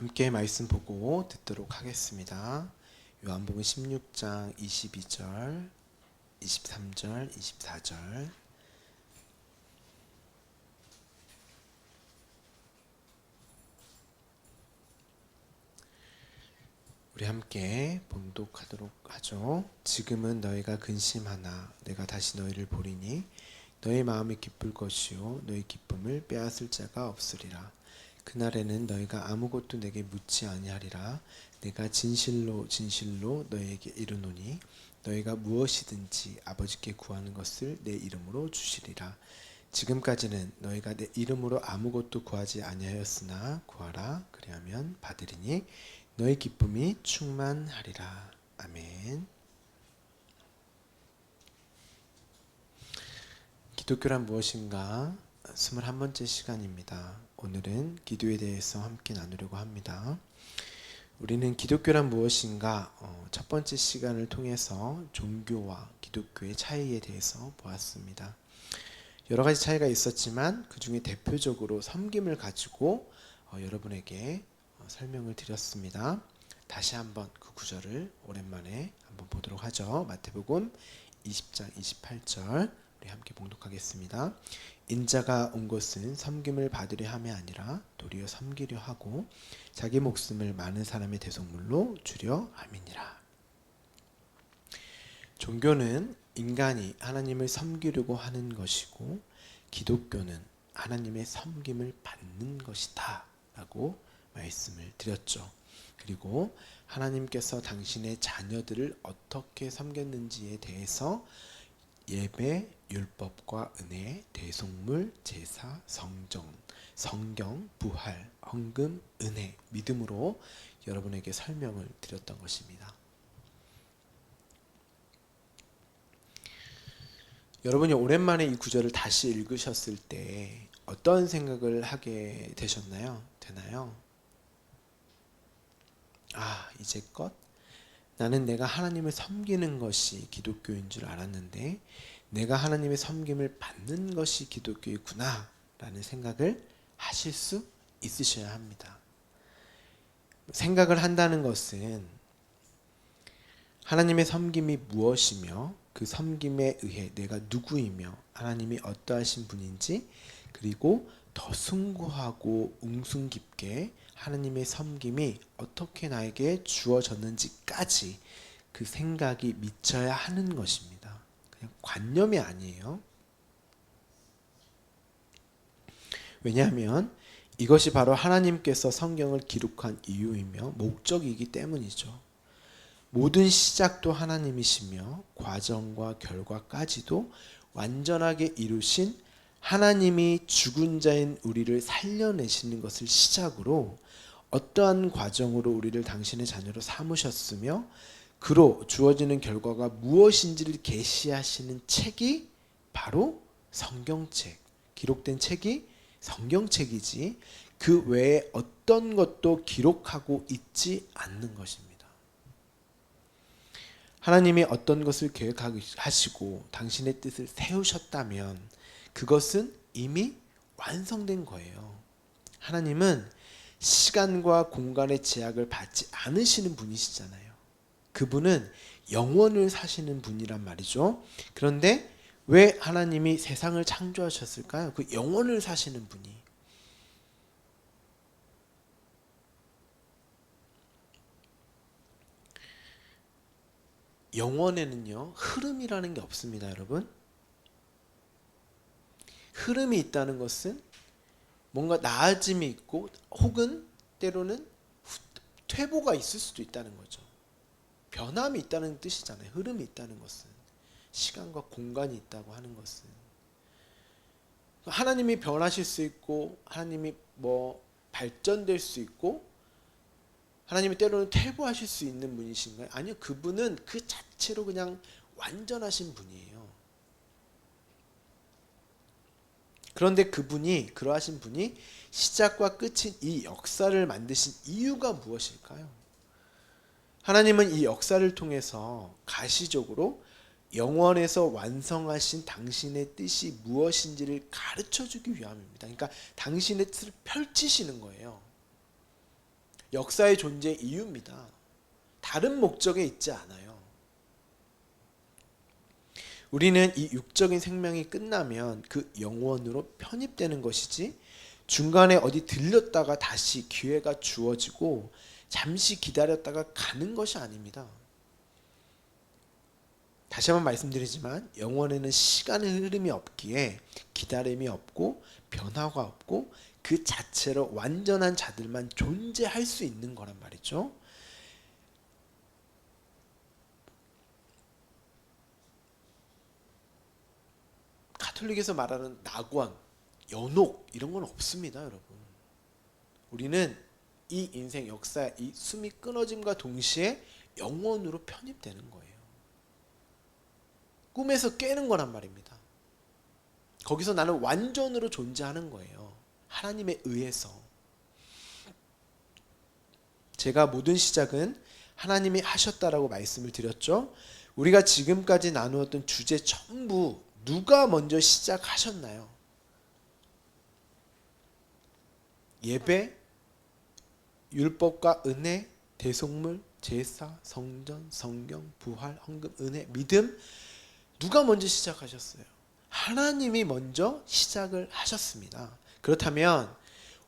함께 말씀 보고 듣도록 하겠습니다. 요한복음 16장 22절, 23절, 24절. 우리 함께 봉독하도록 하죠. 지금은 너희가 근심하나 내가 다시 너희를 보리니 너희 마음이 기쁠 것이요 너희 기쁨을 빼앗을 자가 없으리라. 그날에는 너희가 아무것도 내게 묻지 아니하리라. 내가 진실로 진실로 너희에게 이르노니 너희가 무엇이든지 아버지께 구하는 것을 내 이름으로 주시리라. 지금까지는 너희가 내 이름으로 아무것도 구하지 아니하였으나 구하라. 그리하면 받으리니 너희 기쁨이 충만하리라. 아멘. 기독교란 무엇인가? 21번째 시간입니다. 오늘은 기도에 대해서 함께 나누려고 합니다. 우리는 기독교란 무엇인가? 첫 번째 시간을 통해서 종교와 기독교의 차이에 대해서 보았습니다. 여러 가지 차이가 있었지만 그 중에 대표적으로 섬김을 가지고 여러분에게 설명을 드렸습니다. 다시 한번 그 구절을 오랜만에 한번 보도록 하죠. 마태복음 20장 28절 우리 함께 봉독하겠습니다. 인자가 온 것은 섬김을 받으려 함이 아니라 도리어 섬기려 하고 자기 목숨을 많은 사람의 대속물로 주려 함이니라. 종교는 인간이 하나님을 섬기려고 하는 것이고 기독교는 하나님의 섬김을 받는 것이다 라고 말씀을 드렸죠. 그리고 하나님께서 당신의 자녀들을 어떻게 섬겼는지에 대해서 예배, 율법과 은혜, 대속물, 제사, 성경, 부활, 헌금, 은혜, 믿음으로 여러분에게 설명을 드렸던 것입니다. 여러분이 오랜만에 이 구절을 다시 읽으셨을 때 어떤 생각을 하게 되셨나요? 되나요? 이제껏 나는 내가 하나님을 섬기는 것이 기독교인 줄 알았는데 내가 하나님의 섬김을 받는 것이 기독교이구나 라는 생각을 하실 수 있으셔야 합니다. 생각을 한다는 것은 하나님의 섬김이 무엇이며 그 섬김에 의해 내가 누구이며 하나님이 어떠하신 분인지 그리고 더 숭고하고 웅숭 깊게 하나님의 섬김이 어떻게 나에게 주어졌는지까지 그 생각이 미쳐야 하는 것입니다. 그냥 관념이 아니에요. 왜냐하면 이것이 바로 하나님께서 성경을 기록한 이유이며 목적이기 때문이죠. 모든 시작도 하나님이시며 과정과 결과까지도 완전하게 이루신 하나님이 죽은 자인 우리를 살려내시는 것을 시작으로 어떠한 과정으로 우리를 당신의 자녀로 삼으셨으며 그로 주어지는 결과가 무엇인지를 계시하시는 책이 바로 성경책, 기록된 책이 성경책이지 그 외에 어떤 것도 기록하고 있지 않는 것입니다. 하나님이 어떤 것을 계획하시고 당신의 뜻을 세우셨다면 그것은 이미 완성된 거예요. 하나님은 시간과 공간의 제약을 받지 않으시는 분이시잖아요. 그분은 영원을 사시는 분이란 말이죠. 그런데 왜 하나님이 세상을 창조하셨을까요? 그 영원을 사시는 분이. 영원에는요, 흐름이라는 게 없습니다, 여러분. 흐름이 있다는 것은 뭔가 나아짐이 있고 혹은 때로는 퇴보가 있을 수도 있다는 거죠. 변함이 있다는 뜻이잖아요. 흐름이 있다는 것은. 시간과 공간이 있다고 하는 것은. 하나님이 변하실 수 있고 하나님이 발전될 수 있고 하나님이 때로는 퇴보하실 수 있는 분이신가요? 아니요. 그분은 그 자체로 그냥 완전하신 분이에요. 그런데 그러하신 분이 시작과 끝인 이 역사를 만드신 이유가 무엇일까요? 하나님은 이 역사를 통해서 가시적으로 영원에서 완성하신 당신의 뜻이 무엇인지를 가르쳐주기 위함입니다. 그러니까 당신의 뜻을 펼치시는 거예요. 역사의 존재 이유입니다. 다른 목적에 있지 않아요. 우리는 이 육적인 생명이 끝나면 그 영원으로 편입되는 것이지 중간에 어디 들렸다가 다시 기회가 주어지고 잠시 기다렸다가 가는 것이 아닙니다. 다시 한번 말씀드리지만 영원에는 시간의 흐름이 없기에 기다림이 없고 변화가 없고 그 자체로 완전한 자들만 존재할 수 있는 거란 말이죠. 가톨릭에서 말하는 낙원, 연옥 이런 건 없습니다, 여러분. 우리는 이 인생 역사, 이 숨이 끊어짐과 동시에 영원으로 편입되는 거예요. 꿈에서 깨는 거란 말입니다. 거기서 나는 완전으로 존재하는 거예요. 하나님에 의해서. 제가 모든 시작은 하나님이 하셨다라고 말씀을 드렸죠. 우리가 지금까지 나누었던 주제 전부 누가 먼저 시작하셨나요? 예배, 율법과 은혜, 대속물, 제사, 성전, 성경, 부활, 헌금, 은혜, 믿음 누가 먼저 시작하셨어요? 하나님이 먼저 시작을 하셨습니다. 그렇다면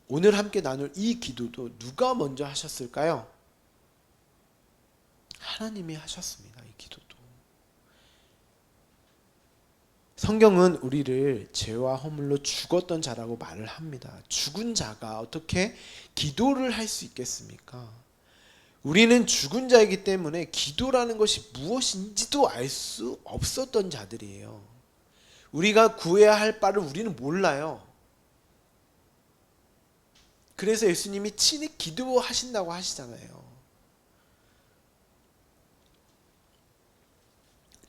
오늘 함께 나눌 이 기도도 누가 먼저 하셨을까요? 하나님이 하셨습니다. 이 기도도. 성경은 우리를 죄와 허물로 죽었던 자라고 말을 합니다. 죽은 자가 어떻게 기도를 할 수 있겠습니까? 우리는 죽은 자이기 때문에 기도라는 것이 무엇인지도 알 수 없었던 자들이에요. 우리가 구해야 할 바를 우리는 몰라요. 그래서 예수님이 친히 기도하신다고 하시잖아요.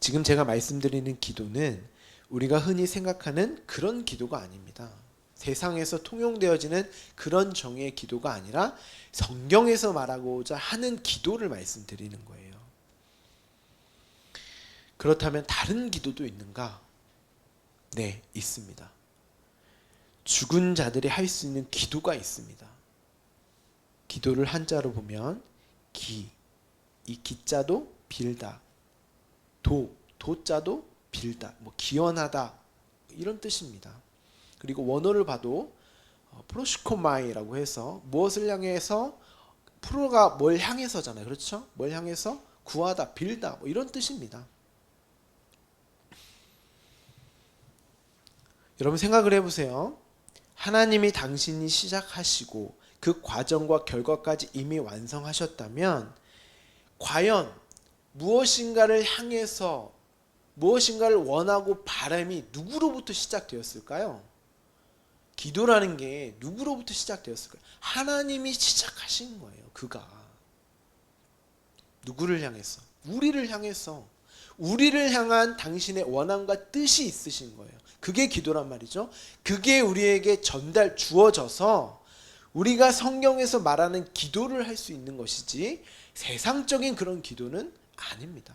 지금 제가 말씀드리는 기도는 우리가 흔히 생각하는 그런 기도가 아닙니다. 세상에서 통용되어지는 그런 정의의 기도가 아니라 성경에서 말하고자 하는 기도를 말씀드리는 거예요. 그렇다면 다른 기도도 있는가? 네, 있습니다. 죽은 자들이 할 수 있는 기도가 있습니다. 기도를 한자로 보면 기, 이 기자도 빌다, 도자도 빌다, 기원하다 이런 뜻입니다. 그리고 원어를 봐도 프로시코마이라고 해서 무엇을 향해서, 프로가 뭘 향해서잖아요. 그렇죠? 뭘 향해서 구하다, 빌다 이런 뜻입니다. 여러분 생각을 해보세요. 하나님이 당신이 시작하시고 그 과정과 결과까지 이미 완성하셨다면 과연 무엇인가를 향해서 무엇인가를 원하고 바람이 누구로부터 시작되었을까요? 기도라는 게 누구로부터 시작되었을까요? 하나님이 시작하신 거예요. 그가 누구를 향해서? 우리를 향해서, 우리를 향한 당신의 원함과 뜻이 있으신 거예요. 그게 기도란 말이죠. 그게 우리에게 주어져서 우리가 성경에서 말하는 기도를 할 수 있는 것이지 세상적인 그런 기도는 아닙니다.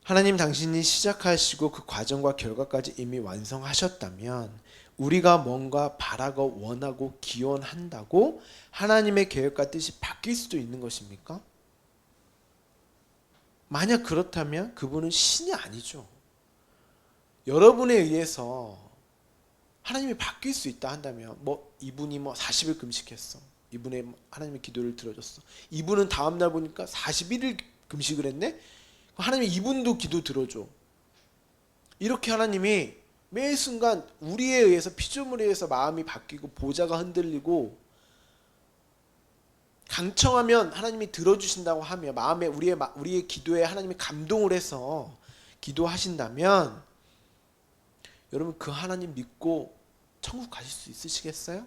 하나님 당신이 시작하시고 그 과정과 결과까지 이미 완성하셨다면 우리가 뭔가 바라고 원하고 기원한다고 하나님의 계획과 뜻이 바뀔 수도 있는 것입니까? 만약 그렇다면 그분은 신이 아니죠. 여러분에 의해서 하나님이 바뀔 수 있다 한다면 이분이 40일 금식했어. 이분의 하나님의 기도를 들어줬어. 이분은 다음날 보니까 41일 금식을 했네? 하나님이 이분도 기도 들어줘. 이렇게 하나님이 매 순간 우리에 의해서, 피조물에 의해서 마음이 바뀌고 보좌가 흔들리고 강청하면 하나님이 들어주신다고 하며 마음에 우리의 기도에 하나님이 감동을 해서 기도하신다면 여러분 그 하나님 믿고 천국 가실 수 있으시겠어요?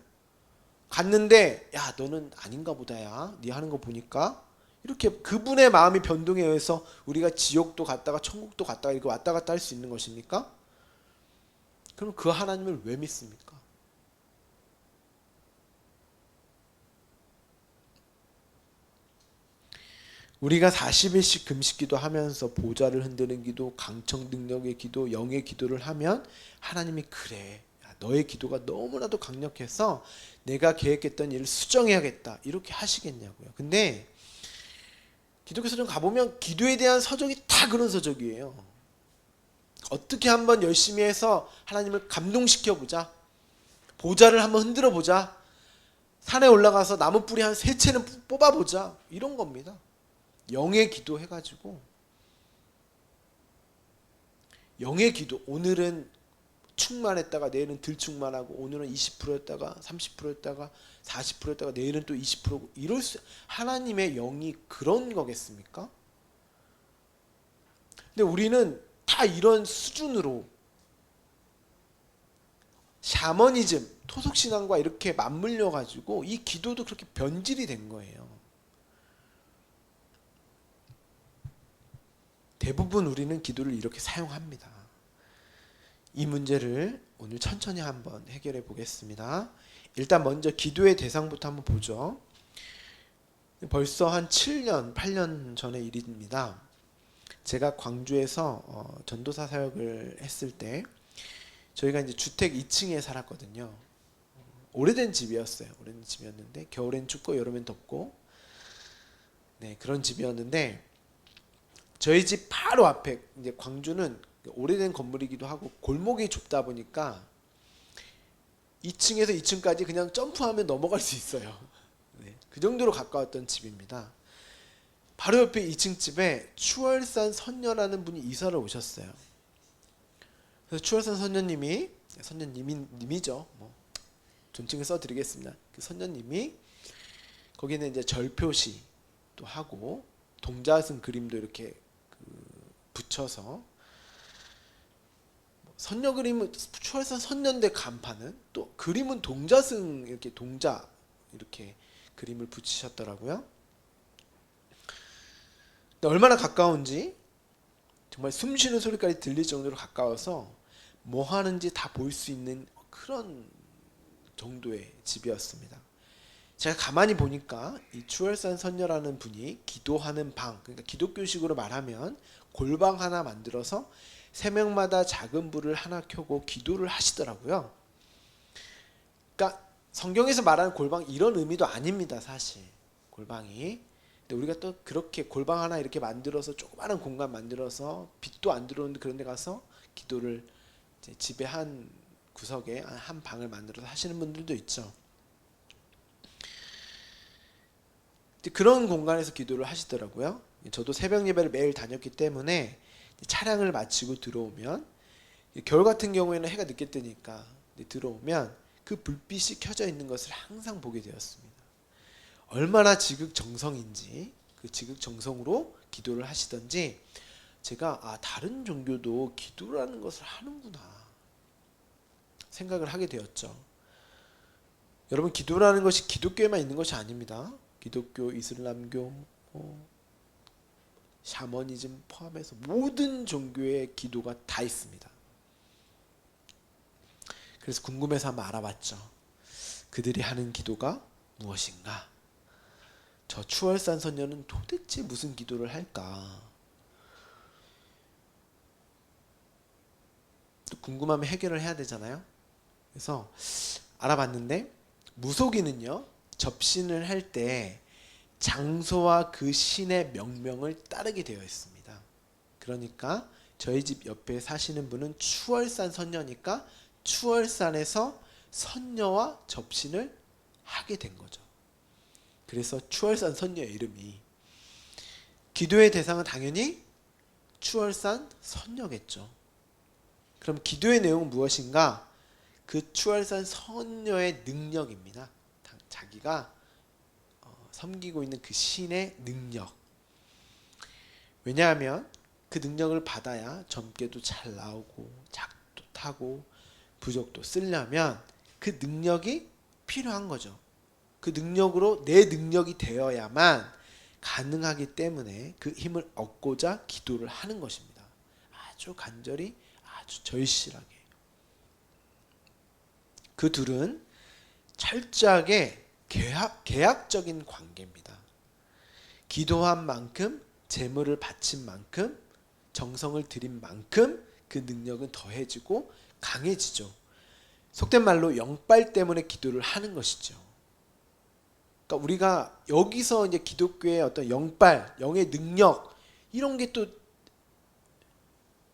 갔는데 야 너는 아닌가 보다야. 네 하는 거 보니까 이렇게 그분의 마음이 변동에 의해서 우리가 지옥도 갔다가 천국도 갔다가 이렇게 왔다 갔다 할 수 있는 것입니까? 그럼 그 하나님을 왜 믿습니까? 우리가 40일씩 금식기도 하면서 보좌를 흔드는 기도, 강청 능력의 기도, 영의 기도를 하면 하나님이 그래, 너의 기도가 너무나도 강력해서 내가 계획했던 일을 수정해야겠다 이렇게 하시겠냐고요. 근데 기독교 서적 가보면 기도에 대한 서적이 다 그런 서적이에요. 어떻게 한번 열심히 해서 하나님을 감동시켜보자, 보좌를 한번 흔들어보자, 산에 올라가서 나무 뿌리 한 3채는 뽑아보자, 이런 겁니다. 영의 기도 해가지고, 영의 기도, 오늘은 충만했다가 내일은 덜 충만하고, 오늘은 20%였다가 30%였다가 40%였다가 내일은 또 20%고, 이럴 수, 하나님의 영이 그런 거겠습니까? 근데 우리는 다 이런 수준으로 샤머니즘, 토속신앙과 이렇게 맞물려 가지고 이 기도도 그렇게 변질이 된 거예요. 대부분 우리는 기도를 이렇게 사용합니다. 이 문제를 오늘 천천히 한번 해결해 보겠습니다. 일단 먼저 기도의 대상부터 한번 보죠. 벌써 한 7년, 8년 전의 일입니다. 제가 광주에서 전도사 사역을 했을 때 저희가 이제 주택 2층에 살았거든요. 오래된 집이었어요. 오래된 집이었는데 겨울엔 춥고 여름엔 덥고, 네, 그런 집이었는데 저희 집 바로 앞에, 이제 광주는 오래된 건물이기도 하고 골목이 좁다 보니까 2층에서 2층까지 그냥 점프하면 넘어갈 수 있어요. 네, 그 정도로 가까웠던 집입니다. 바로 옆에 2층 집에 추월산 선녀라는 분이 이사를 오셨어요. 그래서 추월산 선녀님이, 선녀님이죠, 뭐 존칭을 써드리겠습니다. 그 선녀님이 거기는 이제 절표시도 하고 동자승 그림도 이렇게 붙여서, 선녀 그림은 추월산 선녀인데 간판은 또 그림은 동자승, 이렇게 동자 이렇게 그림을 붙이셨더라고요. 근데 얼마나 가까운지, 정말 숨 쉬는 소리까지 들릴 정도로 가까워서 뭐 하는지 다 볼 수 있는 그런 정도의 집이었습니다. 제가 가만히 보니까 이 추월산 선녀라는 분이 기도하는 방, 그러니까 기독교식으로 말하면 골방 하나 만들어서 3명마다 작은 불을 하나 켜고 기도를 하시더라고요. 그러니까 성경에서 말하는 골방 이런 의미도 아닙니다, 사실. 골방이. 근데 우리가 또 그렇게 골방 하나 이렇게 만들어서 조그마한 공간 만들어서 빛도 안 들어오는 그런 데 가서 기도를, 이제 집의 한 구석에 한 방을 만들어서 하시는 분들도 있죠. 그런 공간에서 기도를 하시더라고요. 저도 새벽 예배를 매일 다녔기 때문에 차량을 마치고 들어오면, 겨울 같은 경우에는 해가 늦게 뜨니까 들어오면 그 불빛이 켜져 있는 것을 항상 보게 되었습니다. 얼마나 지극정성인지, 그 지극정성으로 기도를 하시던지 제가 다른 종교도 기도라는 것을 하는구나 생각을 하게 되었죠. 여러분, 기도라는 것이 기독교에만 있는 것이 아닙니다. 기독교, 이슬람교, 샤머니즘 포함해서 모든 종교의 기도가 다 있습니다. 그래서 궁금해서 한번 알아봤죠. 그들이 하는 기도가 무엇인가? 저 추월산 선녀는 도대체 무슨 기도를 할까? 또 궁금하면 해결을 해야 되잖아요. 그래서 알아봤는데, 무속인은요, 접신을 할 때 장소와 그 신의 명명을 따르게 되어 있습니다. 그러니까 저희 집 옆에 사시는 분은 추월산 선녀니까 추월산에서 선녀와 접신을 하게 된 거죠. 그래서 추월산 선녀의 이름이, 기도의 대상은 당연히 추월산 선녀겠죠. 그럼 기도의 내용은 무엇인가? 그 추월산 선녀의 능력입니다. 자기가 섬기고 있는 그 신의 능력. 왜냐하면 그 능력을 받아야 점괘도 잘 나오고 작도 타고 부적도 쓰려면 그 능력이 필요한 거죠. 그 능력으로 내 능력이 되어야만 가능하기 때문에 그 힘을 얻고자 기도를 하는 것입니다. 아주 간절히, 아주 절실하게. 그 둘은 철저하게 계약적인 관계입니다. 기도한 만큼, 재물을 바친 만큼, 정성을 들인 만큼 그 능력은 더해지고 강해지죠. 속된 말로 영빨 때문에 기도를 하는 것이죠. 그러니까 우리가 여기서 이제 기독교의 어떤 영빨, 영의 능력 이런 게 또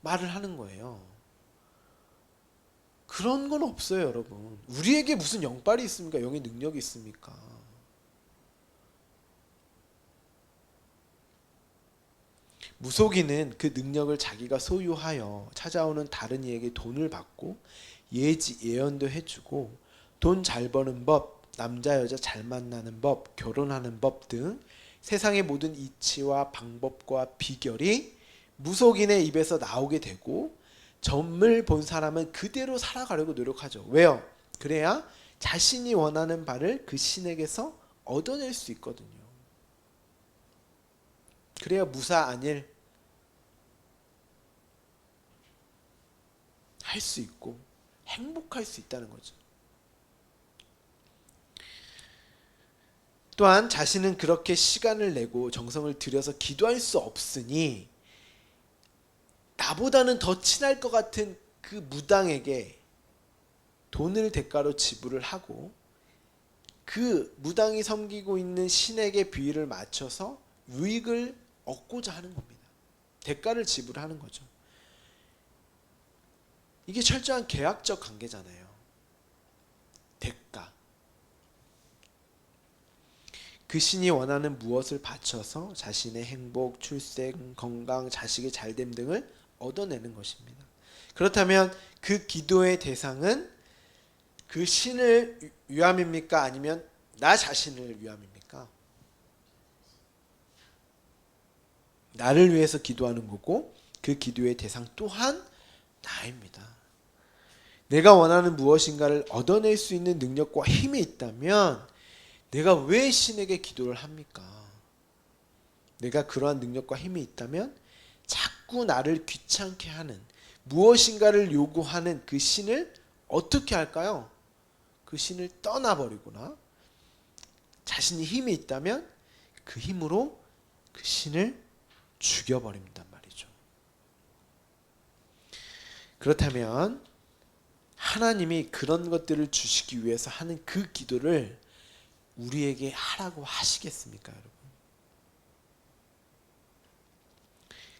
말을 하는 거예요. 그런 건 없어요, 여러분. 우리에게 무슨 영빨이 있습니까? 영의 능력이 있습니까? 무속인은 그 능력을 자기가 소유하여 찾아오는 다른 이에게 돈을 받고 예언도 해주고 돈 잘 버는 법, 남자 여자 잘 만나는 법, 결혼하는 법 등 세상의 모든 이치와 방법과 비결이 무속인의 입에서 나오게 되고 점을 본 사람은 그대로 살아가려고 노력하죠. 왜요? 그래야 자신이 원하는 바를 그 신에게서 얻어낼 수 있거든요. 그래야 무사 안일 할 수 있고 행복할 수 있다는 거죠. 또한 자신은 그렇게 시간을 내고 정성을 들여서 기도할 수 없으니 나보다는 더 친할 것 같은 그 무당에게 돈을 대가로 지불을 하고 그 무당이 섬기고 있는 신에게 비위를 맞춰서 유익을 얻고자 하는 겁니다. 대가를 지불하는 거죠. 이게 철저한 계약적 관계잖아요. 대가. 그 신이 원하는 무엇을 바쳐서 자신의 행복, 출생, 건강, 자식의 잘됨 등을 얻어내는 것입니다. 그렇다면 그 기도의 대상은 그 신을 위함입니까? 아니면 나 자신을 위함입니까? 나를 위해서 기도하는 거고 그 기도의 대상 또한 나입니다. 내가 원하는 무엇인가를 얻어낼 수 있는 능력과 힘이 있다면 내가 왜 신에게 기도를 합니까? 내가 그러한 능력과 힘이 있다면 자꾸 나를 귀찮게 하는 무엇인가를 요구하는 그 신을 어떻게 할까요? 그 신을 떠나버리거나 자신이 힘이 있다면 그 힘으로 그 신을 죽여버린단 말이죠. 그렇다면 하나님이 그런 것들을 주시기 위해서 하는 그 기도를 우리에게 하라고 하시겠습니까, 여러분?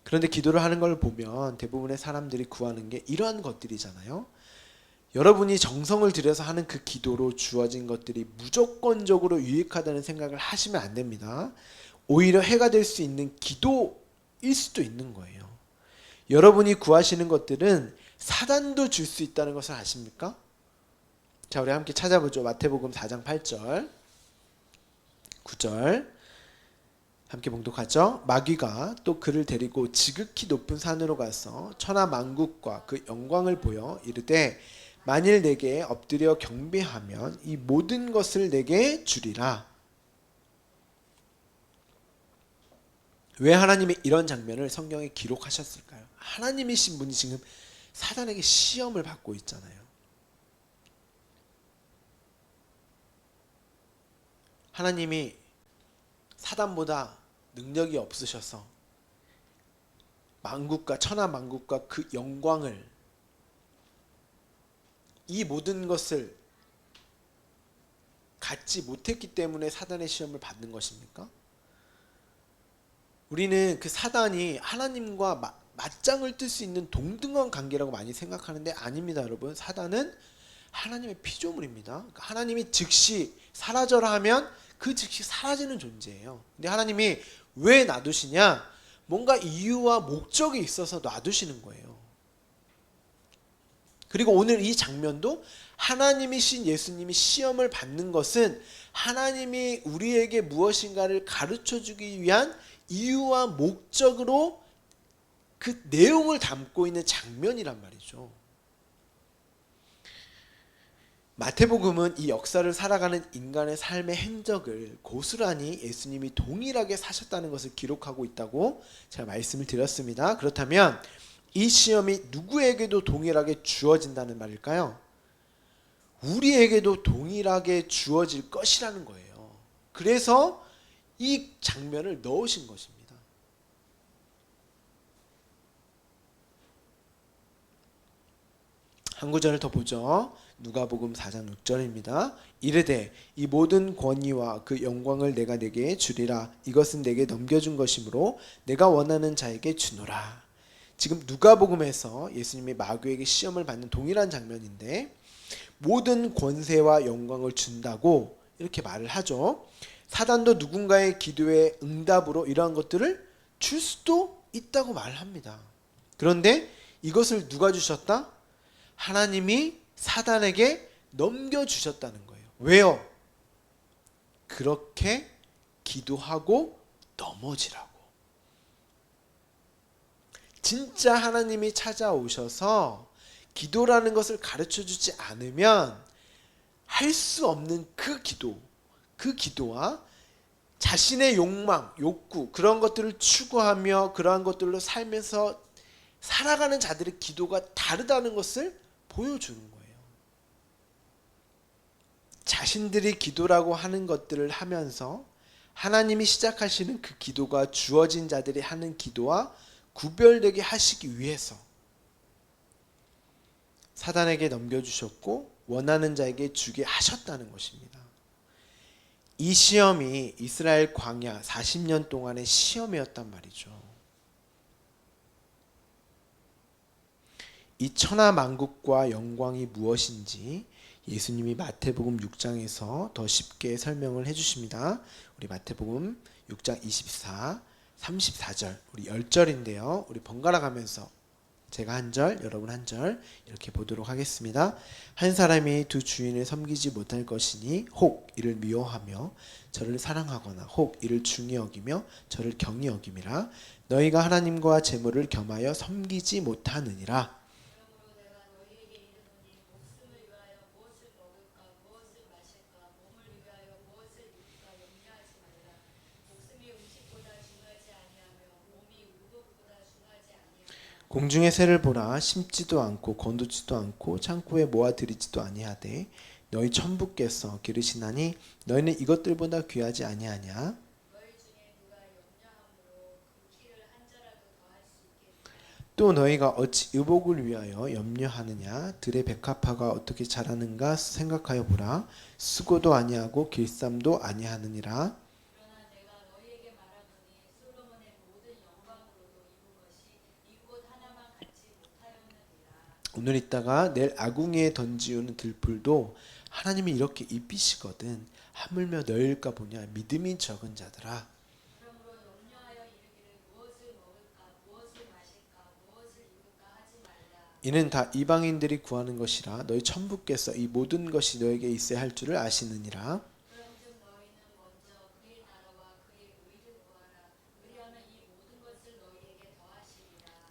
그런데 기도를 하는 걸 보면 대부분의 사람들이 구하는 게 이러한 것들이잖아요. 여러분이 정성을 들여서 하는 그 기도로 주어진 것들이 무조건적으로 유익하다는 생각을 하시면 안 됩니다. 오히려 해가 될 수 있는 기도일 수도 있는 거예요. 여러분이 구하시는 것들은 사단도 줄 수 있다는 것을 아십니까? 자, 우리 함께 찾아보죠. 마태복음 4장 8절 9절 함께 봉독하죠. 마귀가 또 그를 데리고 지극히 높은 산으로 가서 천하 만국과 그 영광을 보여 이르되 만일 내게 엎드려 경배하면 이 모든 것을 내게 주리라. 왜 하나님이 이런 장면을 성경에 기록하셨을까요? 하나님이신 분이 지금 사단에게 시험을 받고 있잖아요. 하나님이 사단보다 능력이 없으셔서 만국과 천하 만국과 그 영광을 이 모든 것을 갖지 못했기 때문에 사단의 시험을 받는 것입니까? 우리는 그 사단이 하나님과 맞짱을 뜰 수 있는 동등한 관계라고 많이 생각하는데 아닙니다, 여러분. 사단은 하나님의 피조물입니다. 그러니까 하나님이 즉시 사라져라 하면 그 즉시 사라지는 존재예요. 근데 하나님이 왜 놔두시냐? 뭔가 이유와 목적이 있어서 놔두시는 거예요. 그리고 오늘 이 장면도 하나님이신 예수님이 시험을 받는 것은 하나님이 우리에게 무엇인가를 가르쳐주기 위한 이유와 목적으로 그 내용을 담고 있는 장면이란 말이죠. 마태복음은 이 역사를 살아가는 인간의 삶의 행적을 고스란히 예수님이 동일하게 사셨다는 것을 기록하고 있다고 제가 말씀을 드렸습니다. 그렇다면 이 시험이 누구에게도 동일하게 주어진다는 말일까요? 우리에게도 동일하게 주어질 것이라는 거예요. 그래서 이 장면을 넣으신 것입니다. 한 구절을 더 보죠. 누가복음 4장 6절입니다. 이르되 이 모든 권위와 그 영광을 내가 네게 주리라. 이것은 내게 넘겨준 것이므로 내가 원하는 자에게 주노라. 지금 누가복음에서 예수님이 마귀에게 시험을 받는 동일한 장면인데 모든 권세와 영광을 준다고 이렇게 말을 하죠. 사단도 누군가의 기도의 응답으로 이러한 것들을 줄 수도 있다고 말합니다. 그런데 이것을 누가 주셨다? 하나님이 사단에게 넘겨주셨다는 거예요. 왜요? 그렇게 기도하고 넘어지라고. 진짜 하나님이 찾아오셔서 기도라는 것을 가르쳐주지 않으면 할 수 없는 그 기도와 자신의 욕망, 욕구 그런 것들을 추구하며 그러한 것들로 살면서 살아가는 자들의 기도가 다르다는 것을 보여주는 거예요. 자신들이 기도라고 하는 것들을 하면서 하나님이 시작하시는 그 기도가 주어진 자들이 하는 기도와 구별되게 하시기 위해서 사단에게 넘겨주셨고 원하는 자에게 주게 하셨다는 것입니다. 이 시험이 이스라엘 광야 40년 동안의 시험이었단 말이죠. 이 천하만국과 영광이 무엇인지 예수님이 마태복음 6장에서 더 쉽게 설명을 해주십니다. 우리 마태복음 6장 24, 34절 우리 10절인데요. 우리 번갈아 가면서 제가 한 절, 여러분 한 절 이렇게 보도록 하겠습니다. 한 사람이 두 주인을 섬기지 못할 것이니 혹 이를 미워하며 저를 사랑하거나 혹 이를 중히 여기며 저를 경히 여김이라. 너희가 하나님과 재물을 겸하여 섬기지 못하느니라. 공중의 새를 보라. 심지도 않고 거두지도 않고 창고에 모아들이지도 아니하되 너희 천부께서 기르시나니 너희는 이것들보다 귀하지 아니하냐. 또 너희가 어찌 의복을 위하여 염려하느냐. 들의 백합화가 어떻게 자라는가 생각하여 보라. 수고도 아니하고 길쌈도 아니하느니라. 오늘 있다가 내일 아궁이에 던지우는 들풀도 하나님이 이렇게 입히시거든. 하물며 너희일까 보냐. 믿음이 적은 자들아. 이는 다 이방인들이 구하는 것이라. 너희 천부께서 이 모든 것이 너에게 있어야 할 줄을 아시느니라.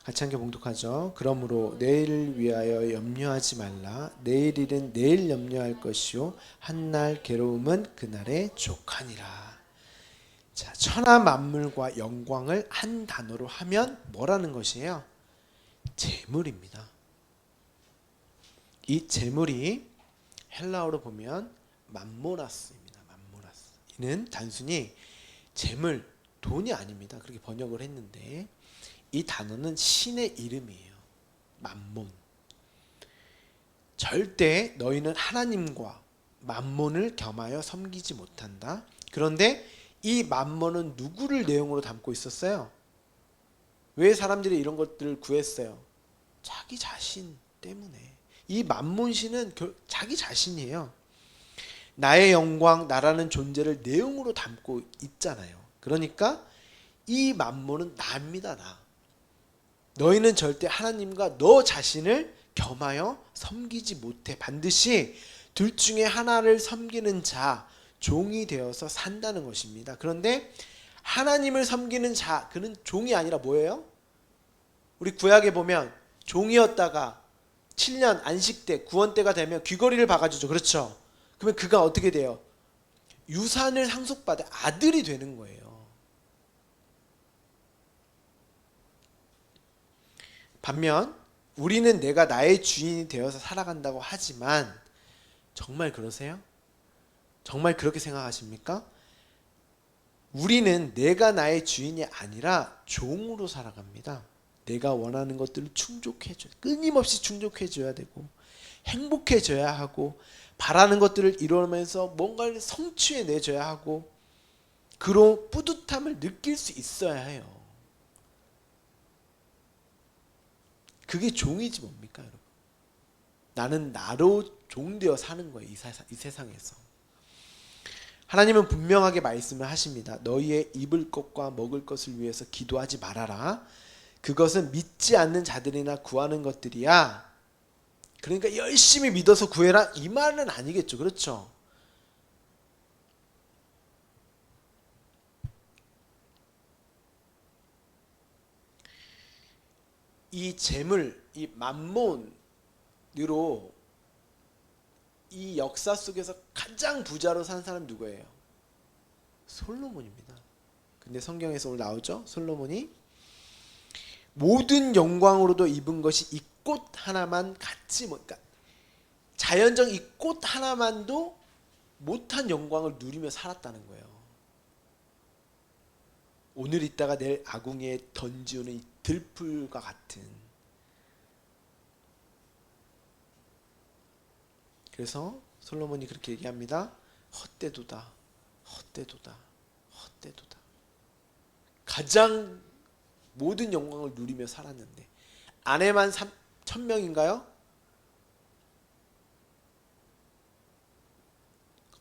같이 함께 봉독하죠. 그러므로 내일을 위하여 염려하지 말라. 내일 일은 내일 염려할 것이요 한날 괴로움은 그날에 족하니라. 자, 천하 만물과 영광을 한 단어로 하면 뭐라는 것이에요? 재물입니다. 이 재물이 헬라어로 보면 맘모나스입니다. 맘모나스. 이는 단순히 재물, 돈이 아닙니다. 그렇게 번역을 했는데 이 단어는 신의 이름이에요. 맘몬. 절대 너희는 하나님과 맘몬을 겸하여 섬기지 못한다. 그런데 이 맘몬은 누구를 내용으로 담고 있었어요? 왜 사람들이 이런 것들을 구했어요? 자기 자신 때문에. 이 맘몬신은 자기 자신이에요. 나의 영광, 나라는 존재를 내용으로 담고 있잖아요. 그러니까 이 맘몬은 나입니다. 나. 너희는 절대 하나님과 너 자신을 겸하여 섬기지 못해. 반드시 둘 중에 하나를 섬기는 자, 종이 되어서 산다는 것입니다. 그런데 하나님을 섬기는 자, 그는 종이 아니라 뭐예요? 우리 구약에 보면 종이었다가 7년 안식 때, 구원 때가 되면 귀걸이를 박아주죠. 그렇죠? 그러면 그가 어떻게 돼요? 유산을 상속받아 아들이 되는 거예요. 반면 우리는 내가 나의 주인이 되어서 살아간다고 하지만 정말 그러세요? 정말 그렇게 생각하십니까? 우리는 내가 나의 주인이 아니라 종으로 살아갑니다. 내가 원하는 것들을 충족해줘야, 끊임없이 충족해줘야 되고 행복해져야 하고 바라는 것들을 이루면서 뭔가를 성취해내줘야 하고 그런 뿌듯함을 느낄 수 있어야 해요. 그게 종이지 뭡니까 여러분. 나는 나로 종되어 사는 거예요. 이 세상에서. 하나님은 분명하게 말씀을 하십니다. 너희의 입을 것과 먹을 것을 위해서 기도하지 말아라. 그것은 믿지 않는 자들이나 구하는 것들이야. 그러니까 열심히 믿어서 구해라 이 말은 아니겠죠. 그렇죠? 이 재물, 이 만몬으로 이 역사 속에서 가장 부자로 산 사람 누구예요? 솔로몬입니다. 근데 성경에서 오늘 나오죠? 솔로몬이 모든 영광으로도 입은 것이 이 꽃 하나만 갖지 그러니까 자연적 이 꽃 하나만도 못한 영광을 누리며 살았다는 거예요. 오늘 있다가 내일 아궁이에 던지우는 이 들풀과 같은. 그래서 솔로몬이 그렇게 얘기합니다. 헛되도다, 헛되도다, 헛되도다. 가장 모든 영광을 누리며 살았는데 아내만 1000명인가요?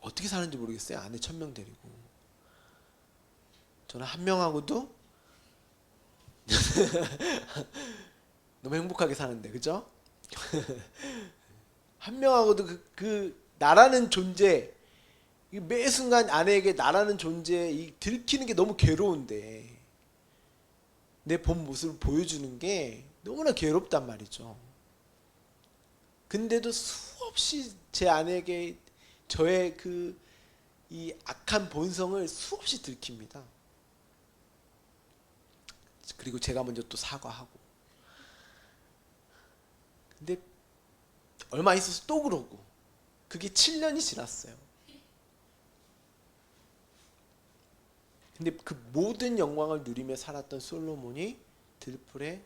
어떻게 사는지 모르겠어요. 아내 1000명 데리고. 저는 한 명하고도 너무 행복하게 사는데, 그죠? 한 명하고도 그 나라는 존재, 매 순간 아내에게 나라는 존재 들키는 게 너무 괴로운데 내 본 모습을 보여주는 게 너무나 괴롭단 말이죠. 근데도 수없이 제 아내에게 저의 이 악한 본성을 수없이 들킵니다. 그리고 제가 먼저 또 사과하고. 근데 얼마 있어서 또 그러고. 그게 7년이 지났어요. 근데 그 모든 영광을 누리며 살았던 솔로몬이 들풀에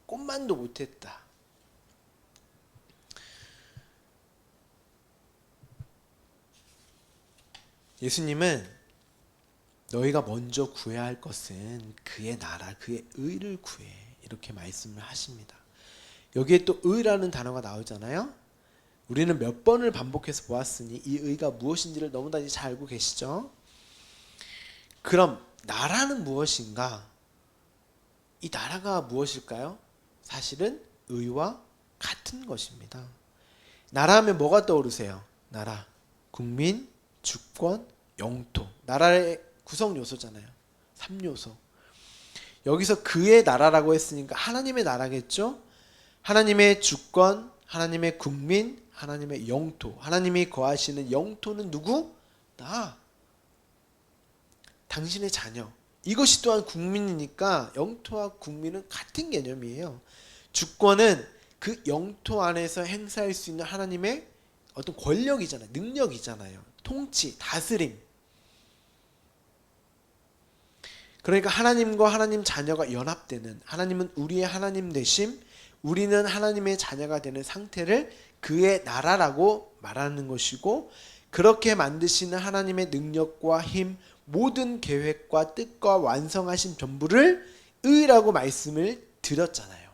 꽃만도 못했다. 예수님은 너희가 먼저 구해야 할 것은 그의 나라, 그의 의를 구해. 이렇게 말씀을 하십니다. 여기에 또 의라는 단어가 나오잖아요. 우리는 몇 번을 반복해서 보았으니 이 의가 무엇인지를 너무나 잘 알고 계시죠? 그럼 나라는 무엇인가? 이 나라가 무엇일까요? 사실은 의와 같은 것입니다. 나라 하면 뭐가 떠오르세요? 나라, 국민, 주권, 영토. 나라의 구성 요소잖아요. 3요소. 여기서 그의 나라라고 했으니까 하나님의 나라겠죠? 하나님의 주권, 하나님의 국민, 하나님의 영토. 하나님이 거하시는 영토는 누구? 나. 당신의 자녀. 이것이 또한 국민이니까 영토와 국민은 같은 개념이에요. 주권은 그 영토 안에서 행사할 수 있는 하나님의 어떤 권력이잖아요. 능력이잖아요. 통치, 다스림. 그러니까 하나님과 하나님 자녀가 연합되는, 하나님은 우리의 하나님 되심, 우리는 하나님의 자녀가 되는 상태를 그의 나라라고 말하는 것이고, 그렇게 만드시는 하나님의 능력과 힘, 모든 계획과 뜻과 완성하신 전부를 의라고 말씀을 드렸잖아요.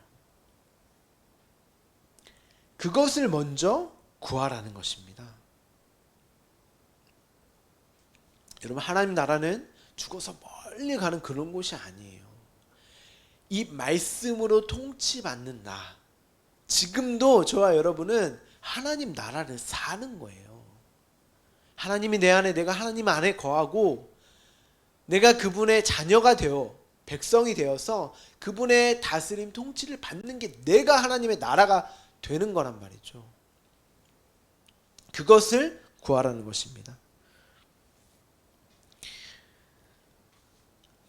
그것을 먼저 구하라는 것입니다. 여러분, 하나님 나라는 죽어서 멀리 가는 그런 곳이 아니에요. 이 말씀으로 통치받는 나, 지금도 저와 여러분은 하나님 나라를 사는 거예요. 하나님이 내 안에, 내가 하나님 안에 거하고 내가 그분의 자녀가 되어 백성이 되어서 그분의 다스림 통치를 받는 게 내가 하나님의 나라가 되는 거란 말이죠. 그것을 구하라는 것입니다.